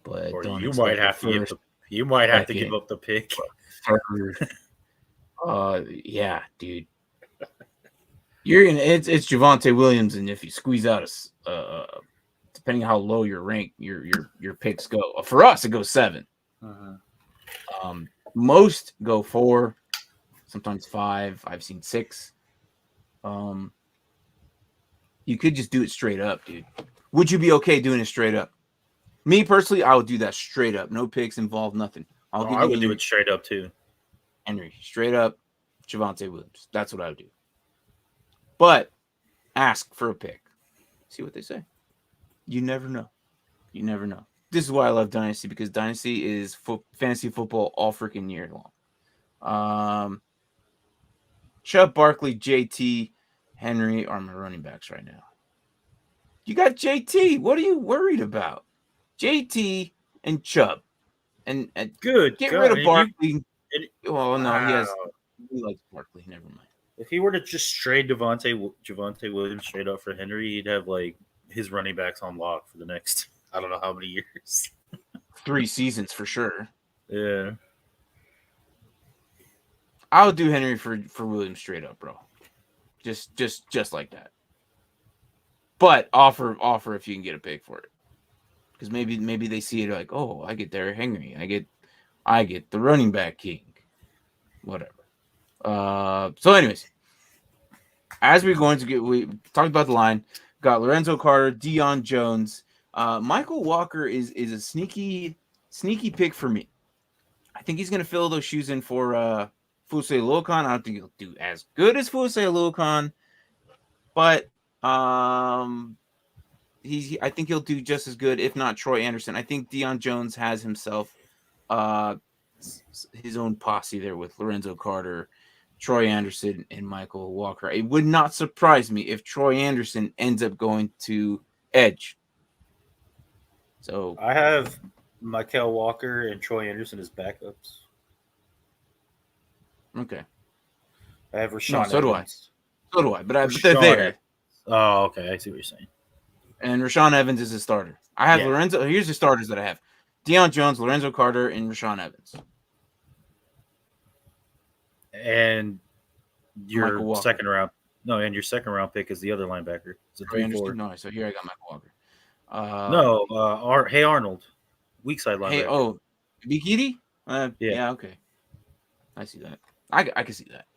but or don't you might have to give give up the pick. Yeah, dude. You're gonna it's Javonte Williams, and if you squeeze out depending on how low your rank your picks go. For us, it goes 7. Most go 4, sometimes 5. I've seen 6. You could just do it straight up, dude. Would you be okay doing it straight up? Me personally, I would do that straight up. No picks involved, nothing. I would do it straight up too. Henry, straight up, Javonte Williams. That's what I would do. But ask for a pick. See what they say. You never know. You never know. This is why I love Dynasty, because Dynasty is fantasy football all freaking year long. Chubb, Barkley, JT, Henry are my running backs right now. You got JT. What are you worried about? JT and Chubb. And good. Get rid of Barkley. He likes Barkley. Never mind. If he were to just trade Javonte Williams straight up for Henry, he'd have like his running backs on lock for the next I don't know how many years. 3 seasons for sure. Yeah. I would do Henry for Williams straight up, bro. Just like that. But offer if you can get a pick for it. Because maybe they see it like, oh, I get Derrick Henry. I get the running back king. Whatever. So anyways, as we talked about the line, got Lorenzo Carter, Deion Jones, Michael Walker is a sneaky pick for me. I think he's gonna fill those shoes in for Fusay Luokan. I don't think he'll do as good as Fusay Luokan, but I think he'll do just as good, if not Troy Anderson. I think Deion Jones has himself his own posse there with Lorenzo Carter, Troy Anderson, and Michael Walker. It would not surprise me if Troy Anderson ends up going to edge. So I have Michael Walker and Troy Anderson as backups. Okay. I have Rashawn so Evans. So do I. But they're there. Oh, okay. I see what you're saying. And Rashawn Evans is a starter. I have Lorenzo. Here's the starters that I have: Deion Jones, Lorenzo Carter, and Rashawn Evans. And your second round pick is the other linebacker. It's a 3-4. No, so here I got Michael Walker. Hey Arnold, weak side linebacker. Bikiti? Yeah, okay. I see that. I can see that.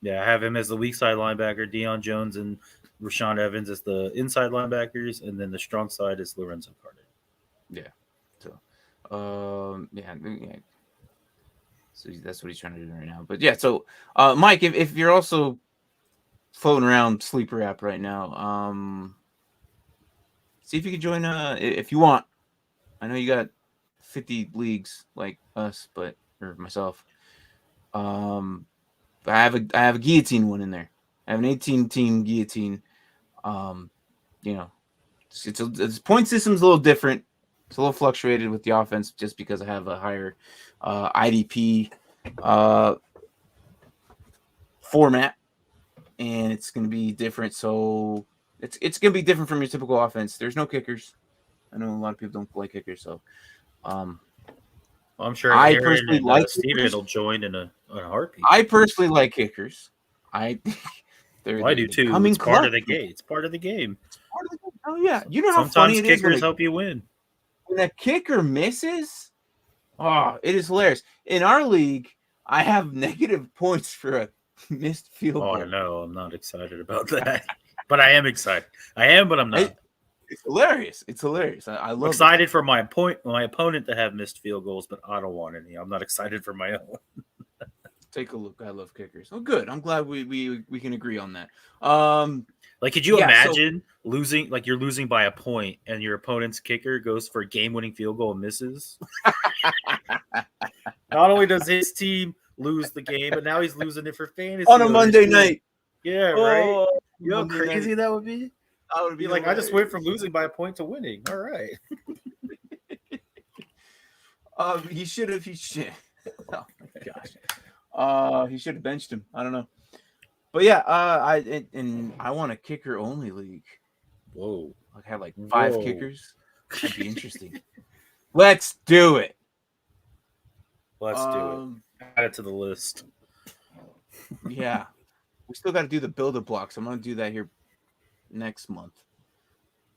Yeah, I have him as the weak side linebacker. Deion Jones and Rashawn Evans as the inside linebackers, and then the strong side is Lorenzo Carter. Yeah. So, yeah. So that's what he's trying to do right now. But yeah, so Mike, if you're also floating around Sleeper app right now, see if you can join if you want. I know you got 50 leagues like us, or myself. I have a guillotine one in there. I have an 18-team guillotine. Its point system's a little different. It's a little fluctuated with the offense just because I have a higher IDP format, and it's going to be different. So it's going to be different from your typical offense. There's no kickers. I know a lot of people don't like kickers, so I'm sure I Aaron personally and like Steven kickers. will join in a heartbeat. I personally like kickers. I I do too. coming It's part of clutch, the man. game. It's part of the game. It's part of the game. Oh yeah, you know how funny Sometimes it is kickers help you win. when a kicker misses. Oh, it is hilarious. In our league, I have negative points for a missed field goal. Oh no, I'm not excited about that. But I am excited. I am, but I'm not. It's hilarious. It's hilarious. I love excited it. for my opponent to have missed field goals, but I don't want any. I'm not excited for my own. Take a look. I love kickers. Oh, good. I'm glad we can agree on that. Like, could you imagine losing? Like, you're losing by a point, and your opponent's kicker goes for a game-winning field goal and misses. Not only does his team lose the game, but now he's losing it for fantasy on a Monday night. Yeah, right. You know how crazy that would be? I would be like, hilarious. I just went from losing by a point to winning. All right. He should. Oh my gosh. He should have benched him. I don't know. But yeah, I want a kicker only league. Whoa. Like have like 5 kickers. That'd be interesting. Let's do it. Let's do it. Add it to the list. Yeah. We still got to do the builder blocks. I'm going to do that here next month.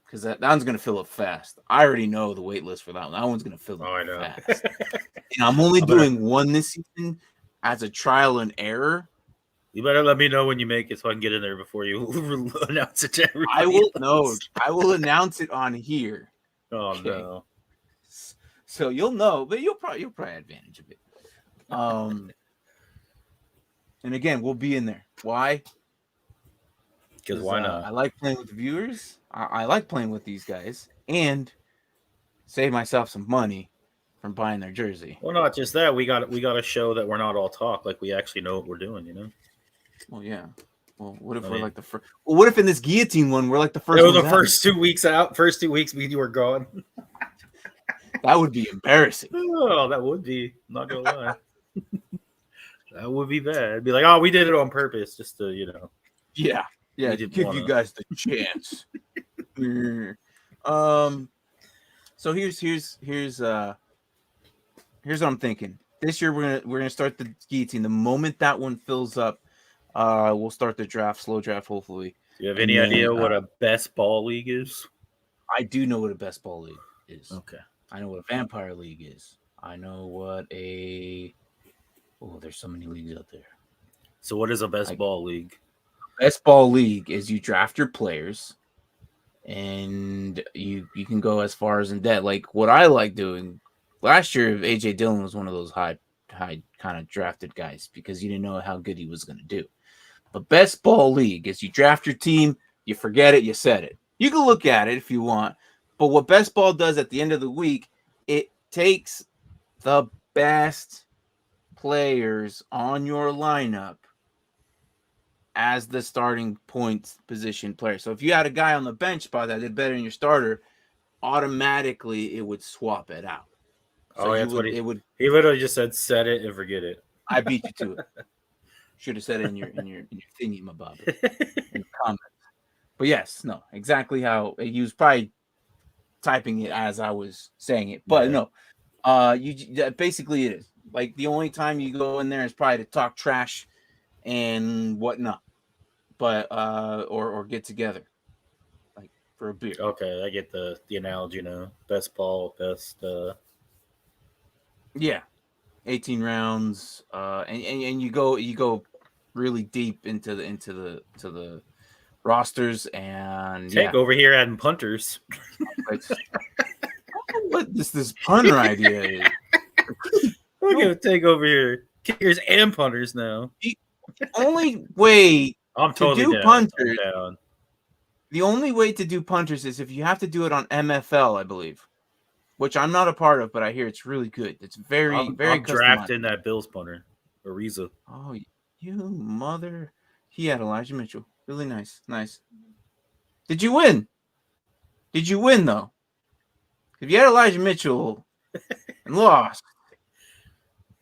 Because that one's going to fill up fast. I already know the wait list for that one. That one's going to fill up fast. And I'm only doing one this season as a trial and error. You better let me know when you make it so I can get in there before you announce it to everybody. I will announce it on here. Oh no. So you'll know, but you'll probably have advantage of it. And again, we'll be in there. Why? Because why not? I like playing with the viewers. I like playing with these guys and save myself some money from buying their jersey. Well, not just that. We got to show that we're not all talk. Like, we actually know what we're doing, you know? Well, yeah. Well, what if we're like the first? Well, what if in this guillotine one we're like the first? No, the first 2 weeks out. First 2 weeks, you were gone. That would be embarrassing. Oh, that would be. I'm not gonna lie. That would be bad. It'd be like, oh, we did it on purpose, just to, you know. Yeah, to give you guys the chance. So here's what I'm thinking. This year we're gonna start the guillotine. The moment that one fills up, we'll start the draft, slow draft, hopefully. Do you have any idea what a best ball league is? I do know what a best ball league is. Okay. I know what a vampire league is. I know what there's so many leagues out there. So what is a best ball league? Best ball league is you draft your players and you can go as far as in debt. Like what I like doing last year, AJ Dillon was one of those high kind of drafted guys because you didn't know how good he was going to do. But best ball league is you draft your team, you forget it, you set it. You can look at it if you want. But what best ball does at the end of the week, it takes the best players on your lineup as the starting point position player. So if you had a guy on the bench spot that did better than your starter, automatically it would swap it out. So he literally just said set it and forget it. I beat you to it. Should have said it in your thingy, my bob, in the comments. But yes, no, exactly how he was probably typing it as I was saying it. But no, basically it is. Like the only time you go in there is probably to talk trash and whatnot, but or get together, like for a beer. Okay, I get the analogy now. Best ball, best. Yeah, 18 rounds, and you go really deep into the rosters and take over here adding punters. What this punter idea is? We're gonna take over here kickers and punters now. The only way I'm totally to do down. punters. The only way to do punters is if you have to do it on MFL, I believe, which I'm not a part of, but I hear it's really good. It's very I'm drafting that Bills punter, Ariza. Oh, you mother! He had Elijah Mitchell. Really nice. Did you win? Did you win though? If you had Elijah Mitchell and lost.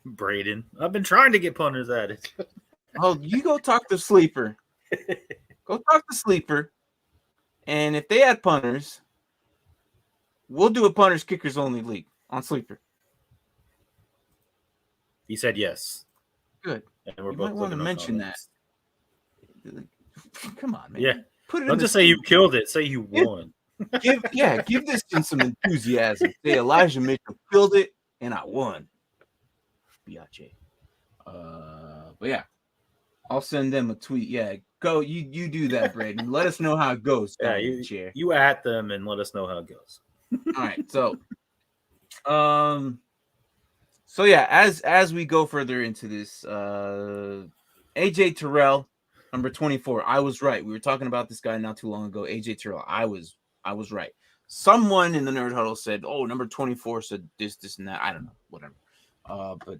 Braden. I've been trying to get punters at it. Oh, you go talk to Sleeper. Go talk to Sleeper. And if they had punters, We'll do a punters kickers only league on Sleeper. He said yes. Good. And we're You both might want to mention comments. that. Come on, man. Yeah. Put it Don't in just say you killed it. Say you won. Give this in some enthusiasm. Say Elijah Mitchell killed it and I won. Biache. But yeah, I'll send them a tweet. Yeah, go. You do that, Braden. Let us know how it goes. Yeah, you at them and let us know how it goes. All right. So yeah, as we go further into this, AJ Terrell, number 24. I was right. We were talking about this guy not too long ago. AJ Terrell. I was right. Someone in the Nerd Huddle said, "Oh, number 24 said this, and that." I don't know, whatever. But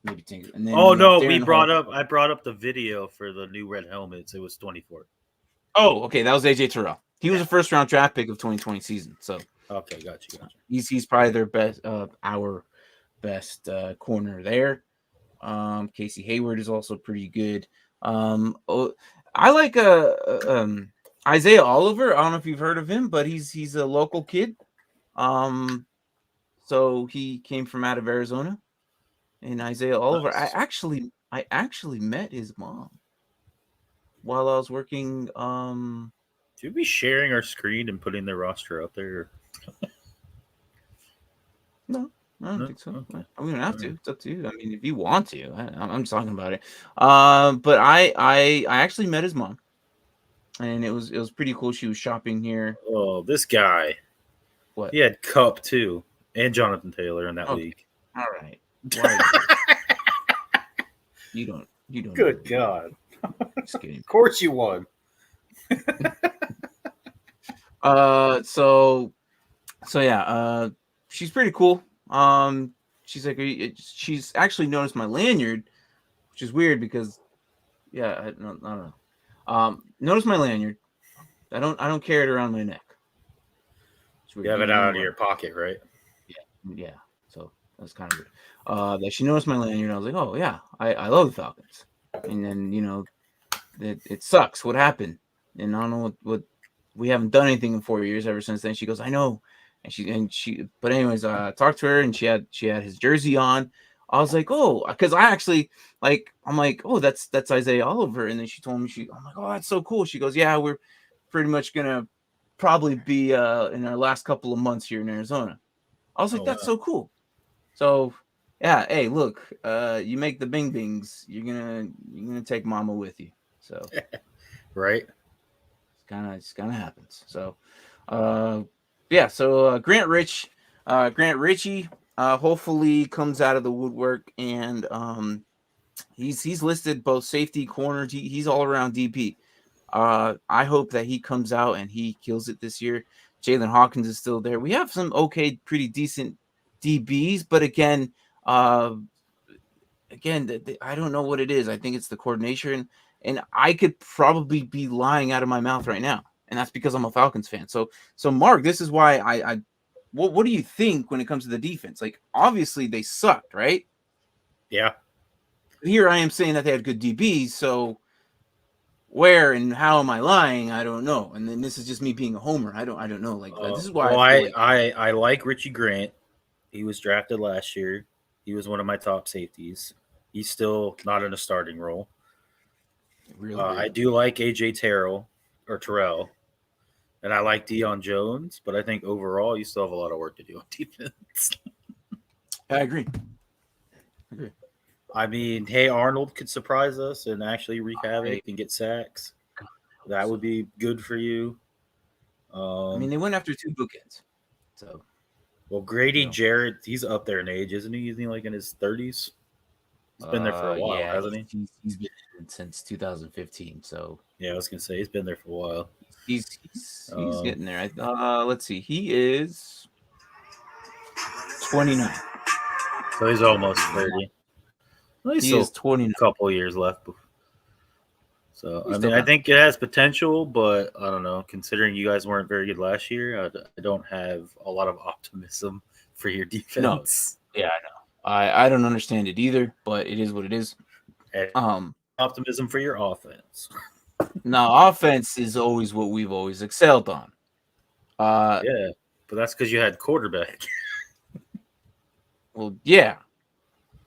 maybe Tinker. And then no, I brought up the video for the new red helmets. It was 24. Oh, okay, that was AJ Terrell. He was a first round draft pick of 2020 season. So okay, gotcha. He's probably their best, our best corner there. Casey Hayward is also pretty good. I like Isaiah Oliver. I don't know if you've heard of him, but he's a local kid. So he came from out of Arizona. And Isaiah Oliver, nice. I actually met his mom while I was working. Should we be sharing our screen and putting their roster out there? No, I don't think so. Okay. We don't have to. It's up to you. I mean, if you want to, I'm just talking about it. But I actually met his mom, and it was pretty cool. She was shopping here. Oh, this guy! What? He had Cup too, and Jonathan Taylor in that league. All right. You don't. Good God! Just kidding. Of course you won. So yeah. She's pretty cool. She's like, she's actually noticed my lanyard, which is weird because, yeah, I don't know. Notice my lanyard. I don't carry it around my neck. You have it out of your pocket, right? Yeah. So that's kind of weird. That she noticed my lanyard. And I was like, oh yeah, I love the Falcons. And then it sucks. What happened? And I don't know what we haven't done anything in 4 years ever since then. She goes, I know. And she but anyways, I talked to her and she had his jersey on. I was like, oh, because I actually I'm like, oh, that's Isaiah Oliver. And then she told me, I'm like, oh, that's so cool. She goes, yeah, we're pretty much gonna probably be in our last couple of months here in Arizona. I was like, that's so cool. So yeah, hey, look, you make the Bing Bings, you're gonna take Mama with you. So right, it's kind of happens. So yeah, so Grant Ritchie hopefully comes out of the woodwork, and he's listed both safety, corner. He's all around DP. I hope that he comes out and he kills it this year. Jalen Hawkins is still there. We have some pretty decent DBs, but again, I don't know what it is. I think it's the coordination, and I could probably be lying out of my mouth right now. And that's because I'm a Falcons fan. So Mark, this is why what do you think when it comes to the defense? Like, obviously they sucked, right? Yeah. Here I am saying that they had good DBs. So where and how am I lying? I don't know. And then this is just me being a homer. I don't know. This is why I like Richie Grant. He was drafted last year. He was one of my top safeties. He's still not in a starting role. Really, I do like AJ Terrell. And I like Deion Jones, but I think overall you still have a lot of work to do on defense. I agree. I mean, hey, Arnold could surprise us and actually wreak havoc and get sacks. That would be good for you. I mean, they went after two bookends. So, well, Grady Jarrett, he's up there in age, isn't he? Isn't he like in his 30s? He's been there for a while, hasn't he? He's been since 2015. So yeah, I was gonna say he's been there for a while. He's getting there. Let's see. He is 29. So he's almost 30. Well, he's still 29. A couple years left. So I think it has potential, but I don't know. Considering you guys weren't very good last year, I don't have a lot of optimism for your defense. No. Yeah, I know. I don't understand it either, but it is what it is. Optimism for your offense. Now, offense is always what we've always excelled on. Yeah. But that's because you had quarterback. Well, yeah.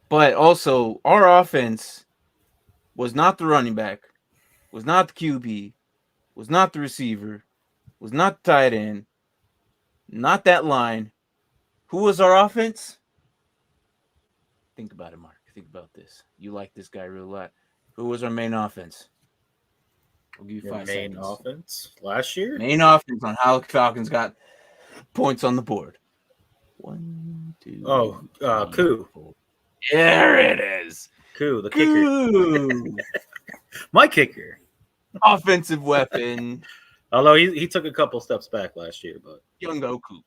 But also, our offense was not the running back, was not the QB, was not the receiver, was not the tight end, not that line. Who was our offense? Think about it, Mark. Think about this. You like this guy real lot. Who was our main offense? I'll give you Your 5 main seconds. offense last year? Main offense on how the Falcons got points on the board. 1, 2. Oh, 3, Koo. 4. There it is. Koo, the Koo. kicker. My kicker. Offensive weapon. Although he took a couple steps back last year, but Young Goku.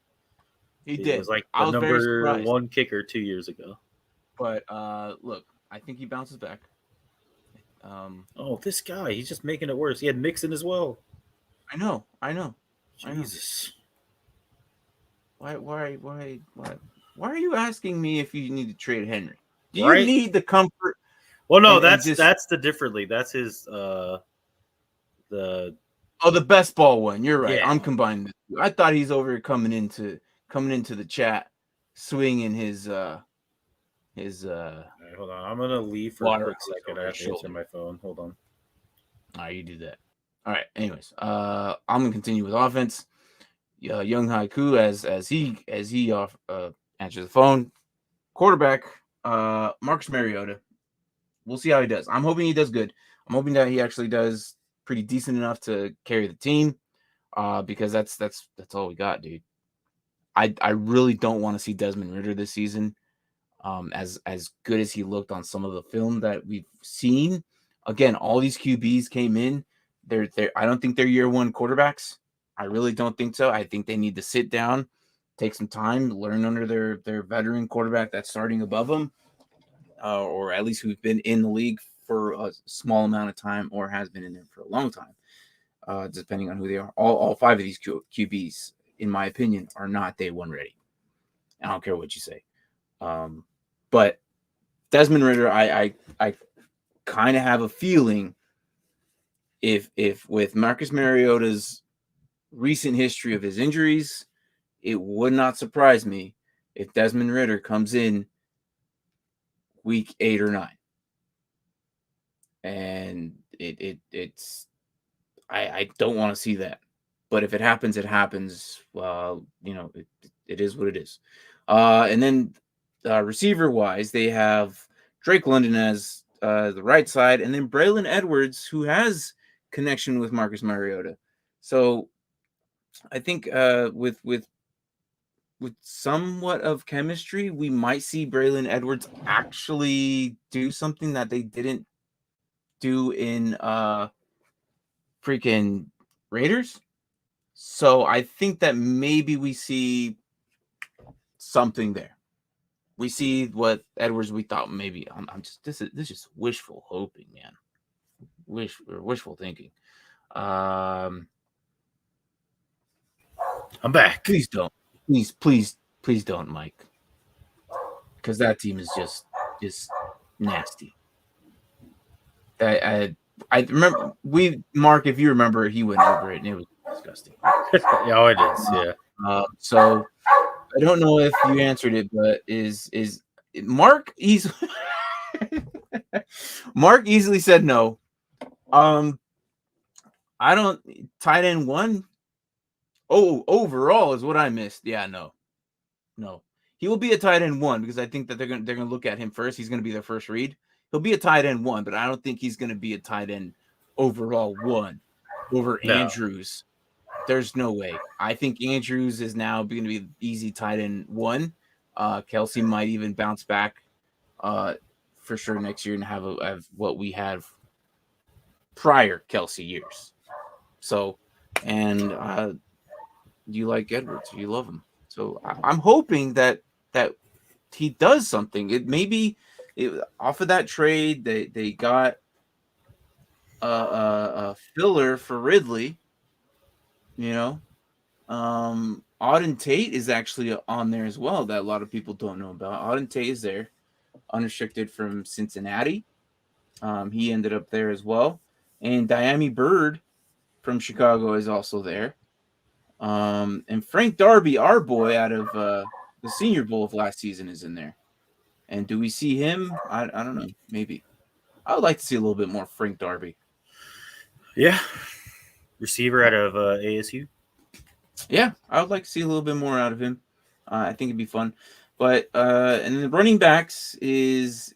He he did. was like I the was very number surprised. 1 kicker 2 years ago. But look, I think he bounces back. Oh, this guy, he's just making it worse. He had Mixon as well. I know. Jesus. Why are you asking me if you need to trade Henry? Do you Right? need the comfort? Well, no, and that's the differently. That's his the best ball one. You're right. Yeah. I'm combining the two. I thought he's over here coming into the chat, swinging his All right, hold on. I'm gonna leave for a water quick hose second. over I have his to answer shoulder. my phone. Hold on. All right, you do that. All right. Anyways, I'm gonna continue with offense. Young Haiku as he answers the phone. Quarterback, Marcus Mariota. We'll see how he does. I'm hoping he does good. I'm hoping that he actually does pretty decent enough to carry the team. Because that's all we got, dude. I really don't want to see Desmond Ridder this season. As good as he looked on some of the film that we've seen. Again, all these QBs came in. They're I don't think they're year one quarterbacks. I really don't think so. I think they need to sit down, take some time, learn under their veteran quarterback that's starting above them, or at least who's been in the league for a small amount of time or has been in there for a long time, depending on who they are. All 5 of these QBs, in my opinion, are not day one ready. I don't care what you say. But Desmond Ridder, I kind of have a feeling if with Marcus Mariota's recent history of his injuries, it would not surprise me if Desmond Ridder comes in week 8 or 9. And it's I don't want to see that. But if it happens, it happens. Well, it is what it is. And then receiver wise, they have Drake London as the right side, and then Braylon Edwards, who has connection with Marcus Mariota. So I think with somewhat of chemistry, we might see Braylon Edwards actually do something that they didn't do in freaking Raiders. So I think that maybe we see something there. We see what Edwards we thought maybe. I'm just this is just wishful hoping, man. Wishful thinking. I'm back. Please don't. Please don't, Mike. Because that team is just nasty. I remember Mark, if you remember, he went over it and it was disgusting. Yeah, it is. Yeah. So I don't know if you answered it, but is Mark Mark easily said no. I don't tight end 1. Oh, overall is what I missed. Yeah, no. He will be a tight end 1 because I think that they're gonna look at him first. He's gonna be their first read. He'll be a tight end 1, but I don't think he's gonna be a tight end overall 1 over Andrews. There's no way. I think Andrews is now going to be easy tight end 1. Kelsey might even bounce back for sure next year and have what we have prior Kelsey years. So, and you like Edwards, you love him. So I'm hoping that he does something. It maybe off of that trade they got a filler for Ridley. Auden Tate is actually on there as well that a lot of people don't know about. Auden Tate is there, unrestricted from Cincinnati. He ended up there as well. And Diami Bird from Chicago is also there. And Frank Darby, our boy out of the Senior Bowl of last season, is in there. And do we see him? I don't know. Maybe. I would like to see a little bit more Frank Darby. Yeah. Receiver out of ASU. Yeah, I would like to see a little bit more out of him. I think it'd be fun. But and then the running backs is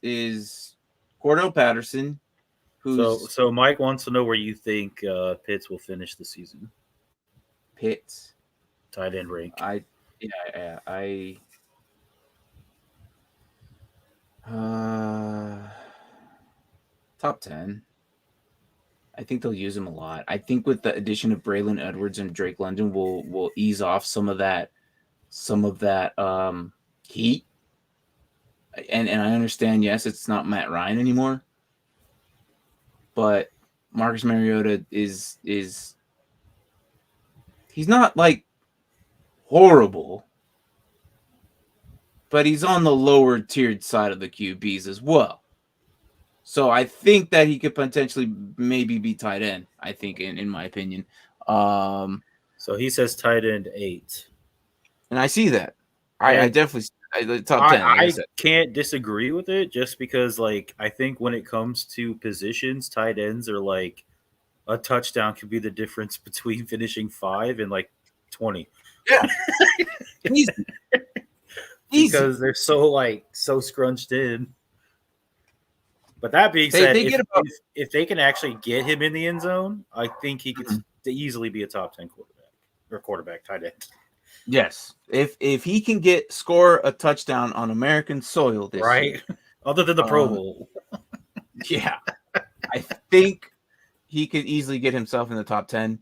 Cordell Patterson, who's so Mike wants to know where you think Pitts will finish the season. Pitts. Tight end rank. Top 10. I think they'll use him a lot. I think with the addition of Braylon Edwards and Drake London will ease off some of that heat. And I understand, yes, it's not Matt Ryan anymore. But Marcus Mariota is he's not like horrible, but he's on the lower tiered side of the QBs as well. So I think that he could potentially maybe be tight end, I think, in my opinion. So he says tight end 8. And I see that. I definitely the top 10. I can't disagree with it just because, like, I think when it comes to positions, tight ends are like a touchdown could be the difference between finishing 5 and like 20. Yeah. Easy. Because they're so scrunched in. But that being said, if they can actually get him in the end zone, I think he could easily be a top 10 quarterback tight end. Yes, if he can score a touchdown on American soil this year, other than the Pro Bowl, yeah, I think he could easily get himself in the top 10.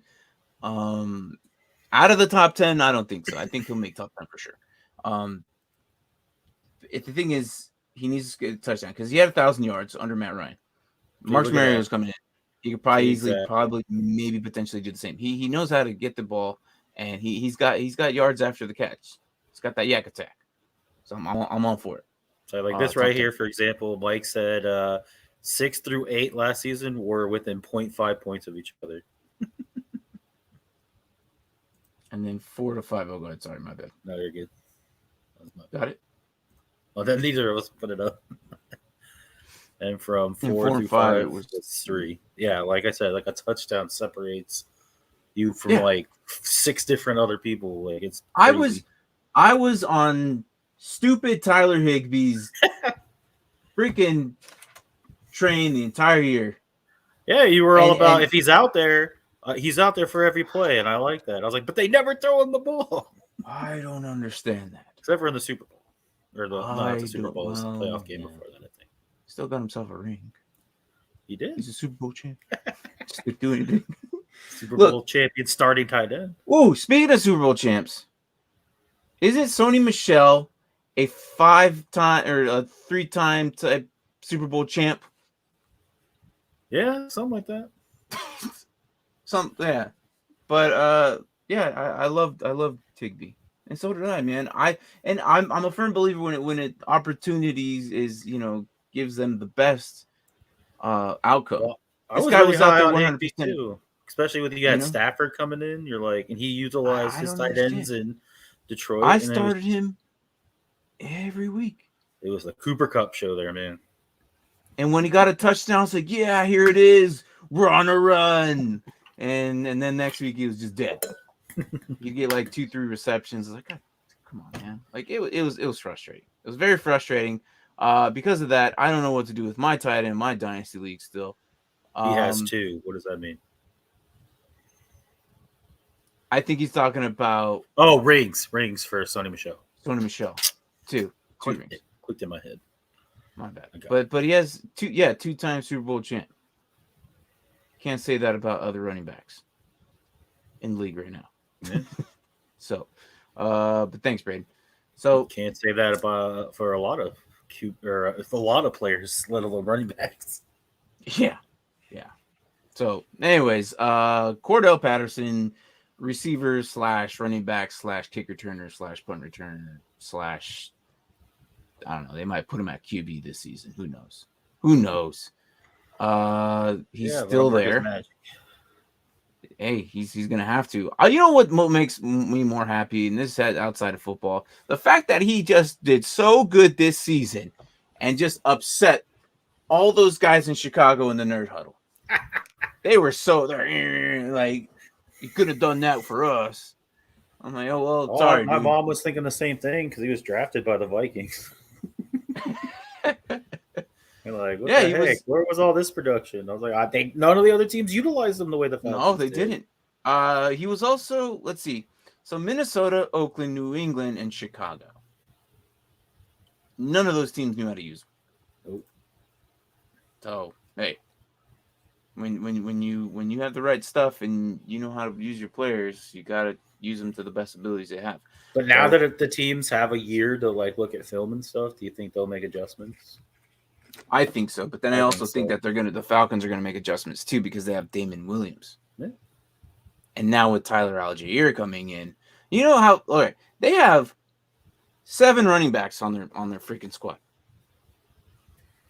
Out of the top 10, I don't think so. I think he'll make top 10 for sure. If the thing is, he needs to get a touchdown because he had 1,000 yards under Matt Ryan. Marcus Mariota's coming in. He could probably maybe potentially do the same. He knows how to get the ball. And he's got yards after the catch. He's got that yak attack. So I'm all for it. So like this right here, for example, Mike said 6 through 8 last season were within 0.5 points of each other. And then 4 to 5. Oh, go ahead. Sorry, my bad. No, you're good. Got it. Well, then neither of us put it up. And from 4 through 5 was 3. Yeah, like I said, like a touchdown separates you from like 6 different other people. Like it's crazy. I was on stupid Tyler Higbee's freaking train the entire year. Yeah, you were all about if he's out there for every play, and I like that. I was like, but they never throw him the ball. I don't understand that. Except for in the Super Bowl. Or not the Super Bowl, it was the playoff game before that, I think. Still got himself a ring. He did. He's a Super Bowl champ. Still doing anything. Super Bowl champion starting tight end. Oh, speaking of Super Bowl champs, isn't Sony Michel a 5-time or a 3-time type Super Bowl champ? Yeah, something like that. Yeah. But I love Higbee. And so did I, man. I'm a firm believer when opportunities is, gives them the best outcome. Well, this guy was out there 100% too. Especially with you had Stafford coming in, you're like, and he utilized his tight ends in Detroit. I started him every week. It was the Cooper Cup show there, man. And when he got a touchdown, it's like, yeah, here it is. We're on a run. And then next week he was just dead. You get like 2-3 receptions. It's like, God, come on, man. Like it was frustrating. It was very frustrating. Because of that, I don't know what to do with my tight end in my dynasty league still. He has 2. What does that mean? I think he's talking about rings for Sony Michel. Sony Michel, 2 rings. Clicked in my head. My bad. But he has 2-time Super Bowl champ. Can't say that about other running backs in the league right now. Yeah. So, but thanks, Braden. So can't say that about for a lot of players, let alone running backs. Yeah. So, anyways, Cordell Patterson, receiver / running back / kick returner / punt returner / I don't know. They might put him at QB this season. Who knows? He's still there. Hey, he's gonna have to. You know what makes me more happy, and this is outside of football, the fact that he just did so good this season, and just upset all those guys in Chicago in the nerd huddle. They were so like, you could have done that for us. I'm like, oh well, sorry, my dude. mom was thinking the same thing because he was drafted by the Vikings. And like, what the heck? Where was all this production? I was like, I think none of the other teams utilized them the way the Falcons No, they did. didn't. He was also, let's see, so Minnesota, Oakland, New England, and Chicago. None of those teams knew how to use them. Nope. So hey, when you have the right stuff and you know how to use your players, you gotta use them to the best abilities they have. But now that the teams have a year to like look at film and stuff, do you think they'll make adjustments? I think so, but then I also think that the Falcons are gonna make adjustments too because they have Damon Williams. Yeah. And now with Tyler Algier coming in, you know how they have 7 running backs on their freaking squad.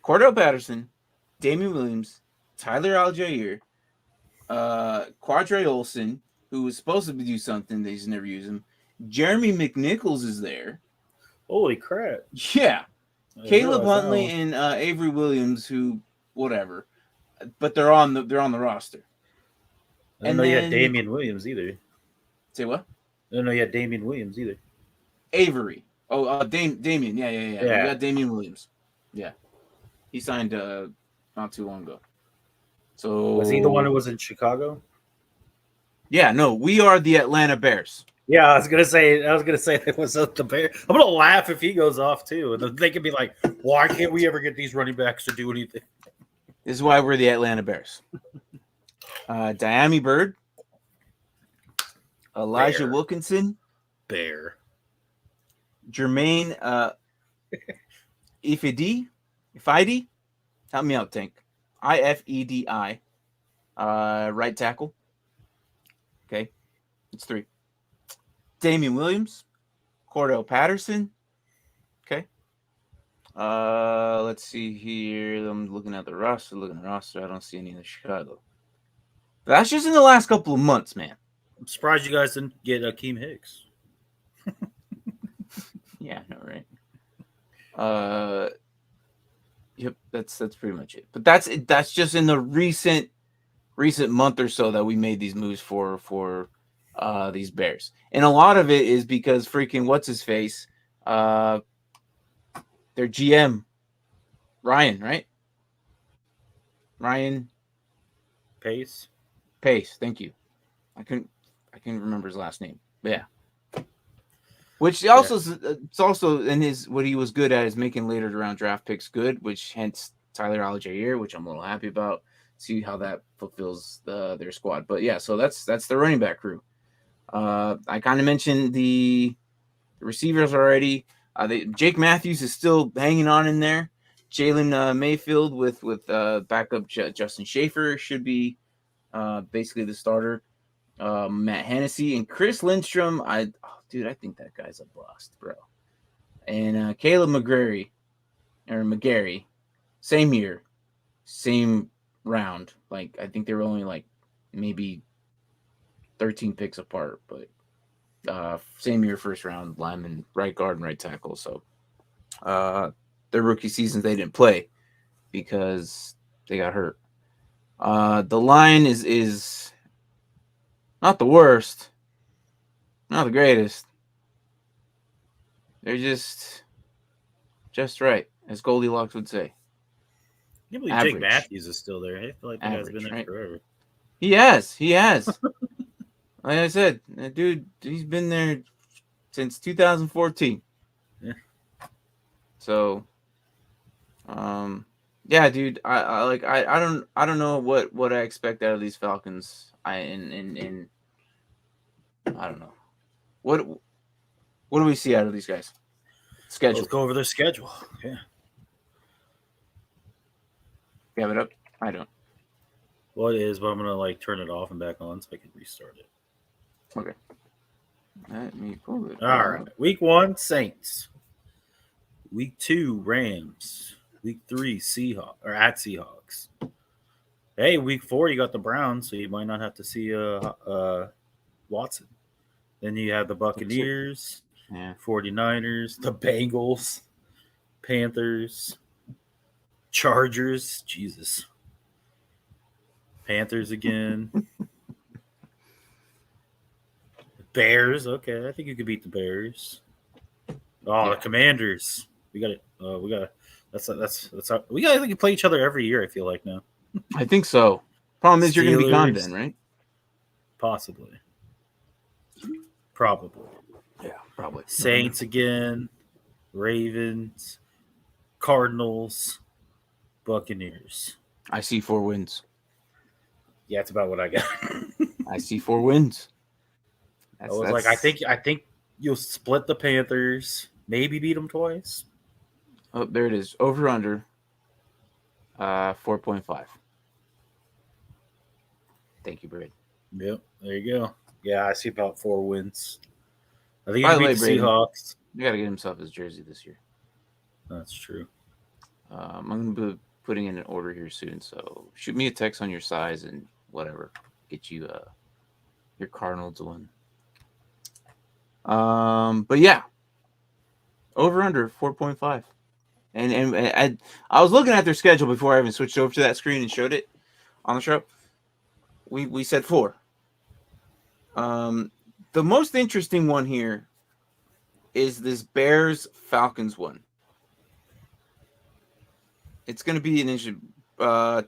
Cordell Patterson, Damon Williams, Tyler Algier, Quadre Olson, who was supposed to do something, they just never use him. Jeremy McNichols is there. Holy crap! Yeah. Caleb Huntley and Avery Williams, who whatever, but they're on the roster. I didn't know you had Damian Williams either. Say what? I didn't know you had Damian Williams either. Avery. Oh, Damian. Yeah. You got Damian Williams. Yeah, he signed not too long ago. So was he the one who was in Chicago? Yeah, no, we are the Atlanta Bears. Yeah, I was gonna say it was the Bears. I'm gonna laugh if he goes off too, and they could be like, "Why can't we ever get these running backs to do anything?" This is why we're the Atlanta Bears. Diami Bird, Elijah Wilkinson, Bear, Jermaine Ifedi, help me out, Tank. Ifedi, right tackle. Okay, it's 3. Damian Williams, Cordell Patterson. Okay. Let's see here. I'm looking at the roster. I don't see any in Chicago. That's just in the last couple of months, man. I'm surprised you guys didn't get Akeem Hicks. Yeah, no, right. Yep, that's pretty much it. But that's just in the recent month or so that we made these moves for these Bears. And a lot of it is because freaking what's his face, their GM, Ryan, right? Ryan Pace. Thank you. I couldn't remember his last name. But yeah. Which also it's also in his what he was good at is making later round draft picks good, which hence Tyler Algier, which I'm a little happy about. See how that fulfills their squad. But yeah, so that's the running back crew. I kind of mentioned the receivers already. Jake Matthews is still hanging on in there. Jalen Mayfield with backup Justin Schaefer should be basically the starter. Matt Hennessy and Chris Lindstrom. I think that guy's a bust, bro. And Caleb McGarry, same year, same round. Like I think they were only like maybe 13 picks apart, but same year, first round lineman, right guard and right tackle. So their rookie seasons they didn't play because they got hurt. The line is not the worst, not the greatest. They're just right, as Goldilocks would say. I can't believe Jake Matthews is still there. I feel like that guy's been there forever. He has. Like I said, that dude, he's been there since 2014. Yeah. So, yeah, dude, I don't know what I expect out of these Falcons. I don't know. What do we see out of these guys? Schedule. Let's go over their schedule. Yeah. You have it up? I don't. Well, it is, but I'm gonna turn it off and back on so I can restart it. Okay. Let me pull it. All right. Week 1, Saints. Week 2, Rams. Week 3, Seahawks. Hey, week 4 you got the Browns, so you might not have to see Watson. Then you have the Buccaneers, 49ers, the Bengals, Panthers, Chargers. Jesus. Panthers again. Bears. Okay, I think you could beat the Bears. Oh, the Commanders. We got it. We got. That's. We got. I think you play each other every year. I feel like now. I think so. Problem is, you're going to be gone Steelers. then, right? Possibly. Probably. Yeah, probably. Saints again. Ravens. Cardinals. Buccaneers. I see 4 wins. Yeah, that's about what I got. I see 4 wins. I was like, I think you'll split the Panthers. Maybe beat them twice. Oh, there it is. Over under 4.5. Thank you, Brad. Yep, there you go. Yeah, I see about 4 wins. I think you beat the Seahawks. You got to get himself his jersey this year. That's true. I'm going to be putting in an order here soon, so shoot me a text on your size and whatever. Get you your Cardinals one. But yeah, over under 4.5. And I was looking at their schedule before I even switched over to that screen and showed it on the show. We said 4. The most interesting one here is this Bears Falcons one. It's going to be an interesting.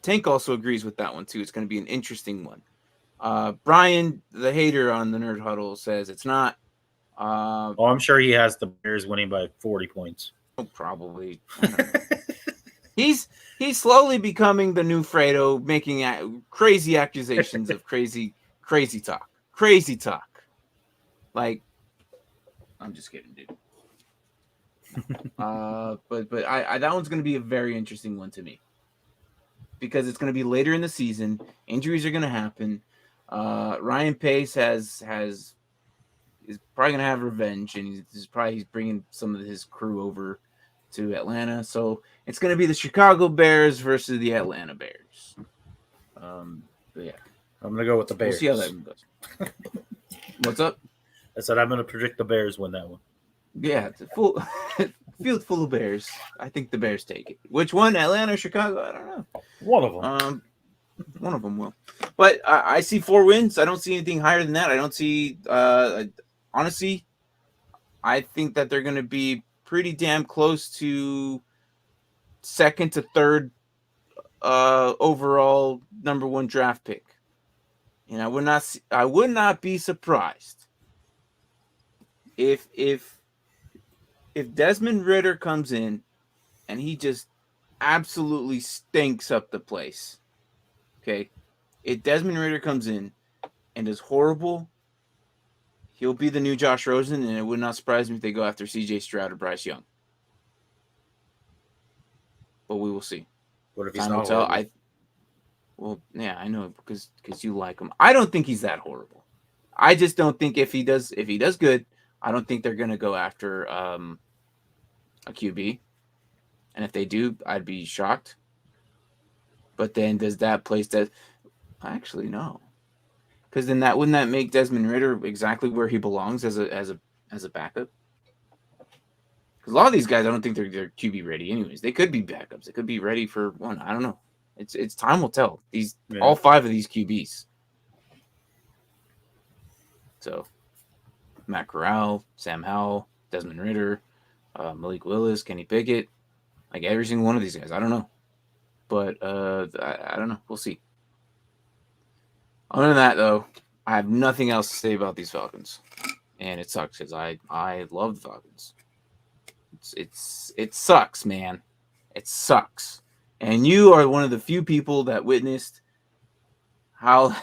Tank also agrees with that one too. It's going to be an interesting one. Brian, the hater on the Nerd Huddle, says it's not. I'm sure he has the Bears winning by 40 points. Oh, probably. He's slowly becoming the new Fredo, making crazy accusations of crazy talk. Like, I'm just kidding, dude. But I that one's going to be a very interesting one to me because it's going to be later in the season. Injuries are going to happen. Ryan Pace is probably going to have revenge, and he's bringing some of his crew over to Atlanta. So it's going to be the Chicago Bears versus the Atlanta Bears. But yeah, I'm going to go with the Bears. We'll see how that one goes. What's up? I said I'm going to predict the Bears win that one. Yeah, it's a field full of Bears. I think the Bears take it. Which one? Atlanta or Chicago? I don't know. One of them. One of them will. But I see 4 wins. I don't see anything higher than that. I don't see. Honestly, I think that they're going to be pretty damn close to 2nd to 3rd overall number 1 draft pick. And I would not be surprised if Desmond Ridder comes in and he just absolutely stinks up the place. Okay. If Desmond Ridder comes in and is horrible, he'll be the new Josh Rosen, and it would not surprise me if they go after CJ Stroud or Bryce Young. But we will see. What if he's not horrible? Well, yeah, I know because you like him. I don't think he's that horrible. I just don't think if he does good, I don't think they're going to go after a QB. And if they do, I'd be shocked. But then does that place that actually no. Because then wouldn't that make Desmond Ridder exactly where he belongs as a backup? Because a lot of these guys, I don't think they're QB ready anyways. They could be backups. They could be ready for one. I don't know. It's time will tell. All 5 of these QBs. So Matt Corral, Sam Howell, Desmond Ridder, Malik Willis, Kenny Pickett, like every single one of these guys. I don't know. But I don't know. We'll see. Other than that, though, I have nothing else to say about these Falcons, and it sucks because I love the Falcons. It sucks, man. It sucks, and you are one of the few people that witnessed how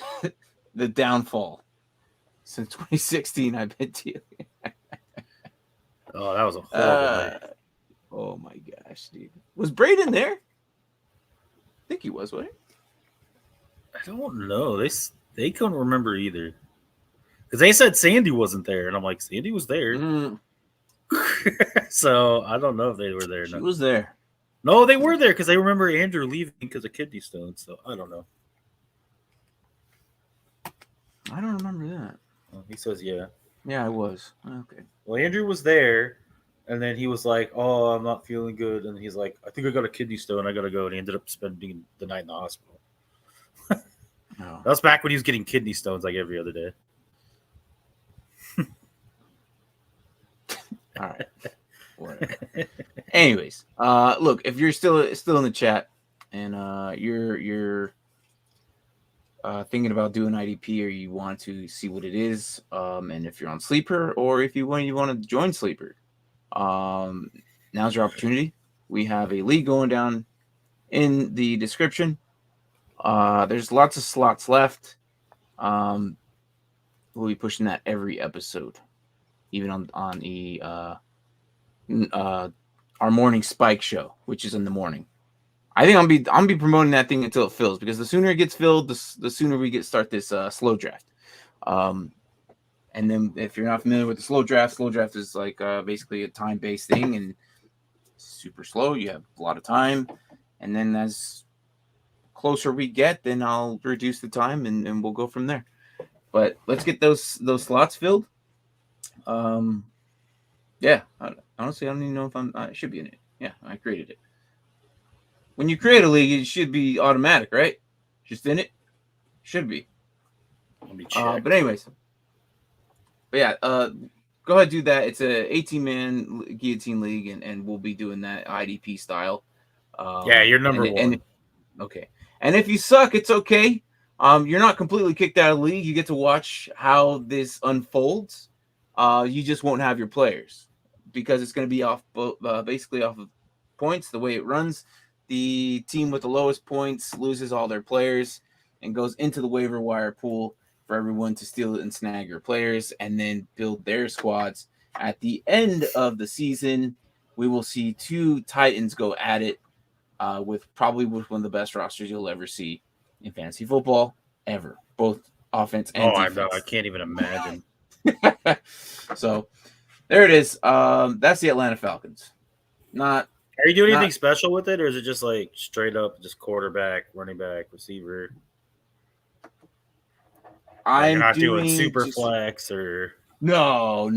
the downfall since 2016. I've been dealing. Oh, that was a horrible night. Oh my gosh, dude! Was Braden there? I think he was, wasn't he? I don't know. They couldn't remember either. Because they said Sandy wasn't there. And I'm like, Sandy was there. Mm. So I don't know if they were there. She was there. No, they were there because they remember Andrew leaving because of kidney stones. So I don't know. I don't remember that. He says, yeah. Yeah, I was. Okay. Well, Andrew was there, and then he was like, "Oh, I'm not feeling good," and he's like, "I think I got a kidney stone. I gotta go." And he ended up spending the night in the hospital. Oh. That was back when he was getting kidney stones like every other day. All right. Whatever. Anyways, look, if you're still in the chat and you're thinking about doing IDP or you want to see what it is, and if you're on Sleeper or if you want to join Sleeper, now's your opportunity. We have a league going down in the description. There's lots of slots left. We'll be pushing that every episode, even on the our morning spike show, which is in the morning. I think I'm be promoting that thing until it fills, because the sooner it gets filled, the sooner we start this slow draft. And then if you're not familiar with the slow draft is like basically a time-based thing, and super slow. You have a lot of time, and then as closer we get, then I'll reduce the time and we'll go from there. But let's get those slots filled. Yeah, honestly, I don't even know if I should be in it. Yeah, I created it. When you create a league, it should be automatic, right? Just in it, should be. Let me check. But anyways, yeah, go ahead, do that. It's a 18-man guillotine league, and we'll be doing that IDP style. Yeah, you're number one. Okay, and if you suck, it's okay. You're not completely kicked out of the league. You get to watch how this unfolds. You just won't have your players, because it's going to be off basically off of points. The way it runs, the team with the lowest points loses all their players and goes into the waiver wire pool for everyone to steal and snag your players and then build their squads. At the end of the season, we will see two Titans go at it with one of the best rosters you'll ever see in fantasy football ever, both offense and defense. I know. I can't even imagine. So there it is. That's the Atlanta Falcons. Are you doing anything special with it, or is it just like straight up just quarterback, running back, receiver? I'm not doing super flex or no.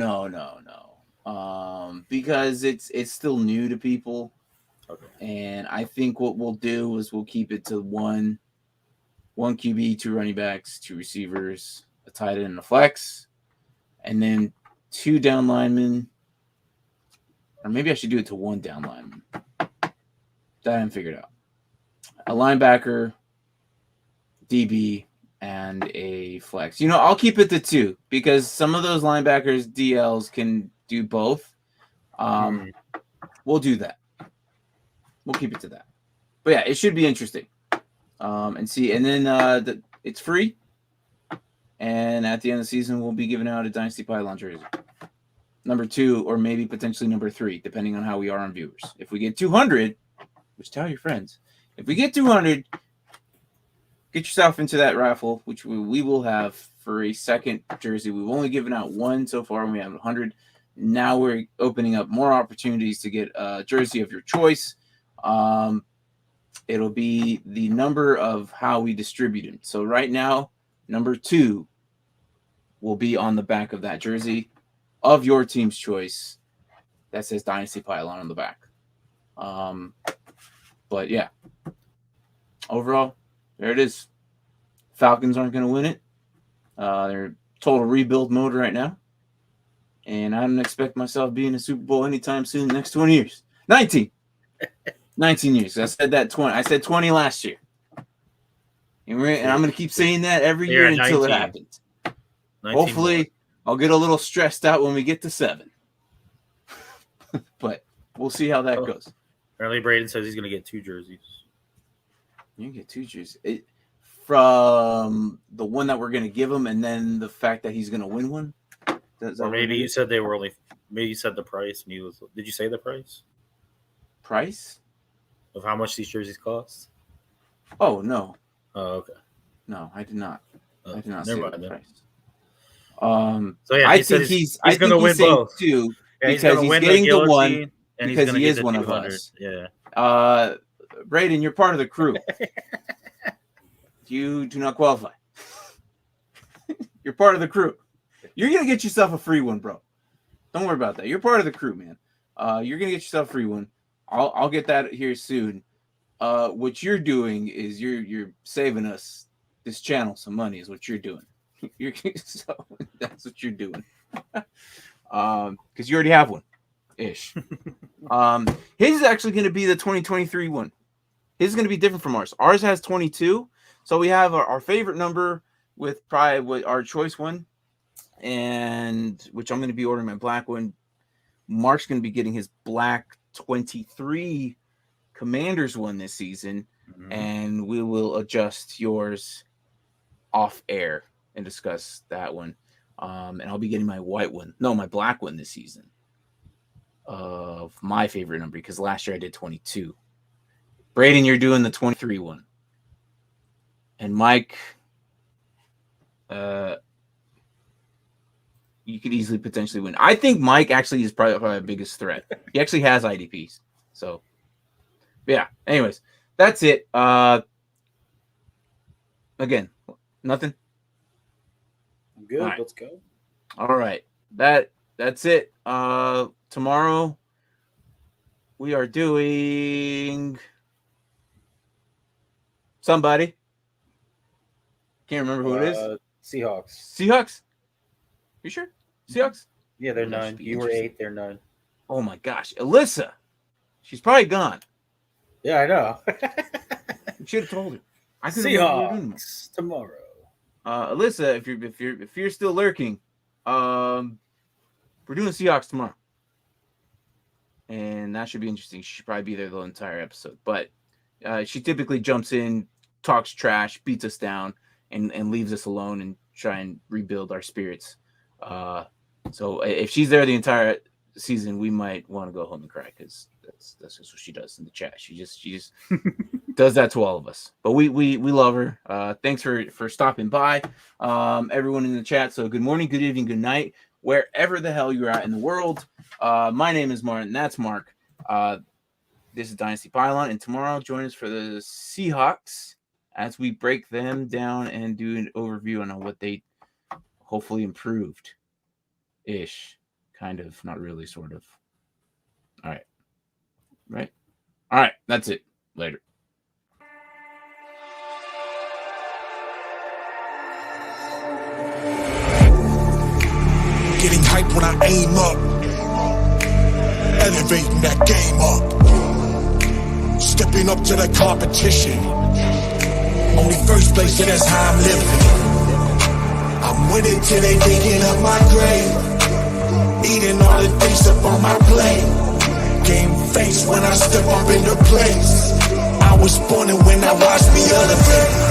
Because it's still new to people. Okay. And I think what we'll do is we'll keep it to one QB, two running backs, two receivers, a tight end, and a flex, and then two down linemen. Or maybe I should do it to one down lineman. That I haven't figured out. A linebacker, DB, and a flex. I'll keep it to two, because some of those linebackers, DLs, can do both. We'll do that. We'll keep it to that. But yeah, it should be interesting. And then it's free. And at the end of the season, we'll be giving out a Dynasty Pylon jersey. Number 2, or maybe potentially number 3, depending on how we are on viewers. If we get 200, which tell your friends, if we get 200, get yourself into that raffle, which we will have for a second jersey. We've only given out one so far, and we have 100. Now we're opening up more opportunities to get a jersey of your choice. It'll be the number of how we distribute them. So right now, number 2 will be on the back of that jersey of your team's choice that says Dynasty Pylon on the back. But yeah, overall, there it is. Falcons aren't going to win it. They're total rebuild mode right now. And I don't expect myself being a Super Bowl anytime soon, next 20 years. 19 years. I said that 20. I said 20 last year. And I'm going to keep saying that every year until it happens. Hopefully, I'll get a little stressed out when we get to 7. But we'll see how that goes. Apparently, Braden says he's going to get 2 jerseys. You get 2 jerseys. From the one that we're going to give him, and then the fact that he's going to win one? Or maybe you said they were only... Maybe you said the price. And did you say the price? Price? Of how much these jerseys cost? Oh, no. Oh, okay. No, I did not. I did not say the price. So yeah, I think he's going to win both too, because he's getting the one, and because he is one of us. Yeah. Braden, you're part of the crew. You do not qualify. You're part of the crew. You're gonna get yourself a free one, bro. Don't worry about that. You're part of the crew, man. You're gonna get yourself a free one. I'll get that here soon. What you're doing is you're saving us, this channel, some money. Is what you're doing. So that's what you're doing. Because you already have one, ish. His is actually going to be the 2023 one. His is going to be different from ours. Ours has 22, so we have our favorite number with probably with our choice one, and which I'm going to be ordering my black one. Mark's going to be getting his black 23 Commanders one this season, and we will adjust yours off air and discuss that one. And I'll be getting my white one, no, my black one this season of my favorite number, because last year I did 22. Braden, you're doing the 23 one. And Mike, you could easily potentially win. I think Mike actually is probably the biggest threat. He actually has IDPs. So, yeah. Anyways, that's it. Again, nothing. Good. Right. Let's go. All right. That's it. Tomorrow we are doing somebody. Can't remember who it is. Seahawks. You sure? Seahawks? Yeah, they're 9. You were 8. They're 9. Oh my gosh, Alyssa. She's probably gone. Yeah, I know. You should have told her. I Seahawks tomorrow. Alyssa, if you're still lurking, we're doing Seahawks tomorrow, and that should be interesting. She should probably be there the entire episode, but she typically jumps in, talks trash, beats us down, and leaves us alone and try and rebuild our spirits. So if she's there the entire season, we might want to go home and cry, because that's just what she does in the chat. She just does that to all of us. But we love her. Thanks for stopping by, everyone in the chat. So good morning, good evening, good night, wherever the hell you're at in the world. My name is Martin. That's Mark. This is Dynasty Pylon, and tomorrow join us for the Seahawks as we break them down and do an overview on what they hopefully improved ish. Kind of, not really, sort of. All right. Right? All right. That's it. Later. Getting hype when I aim up. Elevating that game up. Stepping up to the competition. Only first place, yeah, that's how I'm living. I'm winning till they digging up my grave. Eating all the things up on my plate. Game face when I step up into place. I was born and when I watched me elevate.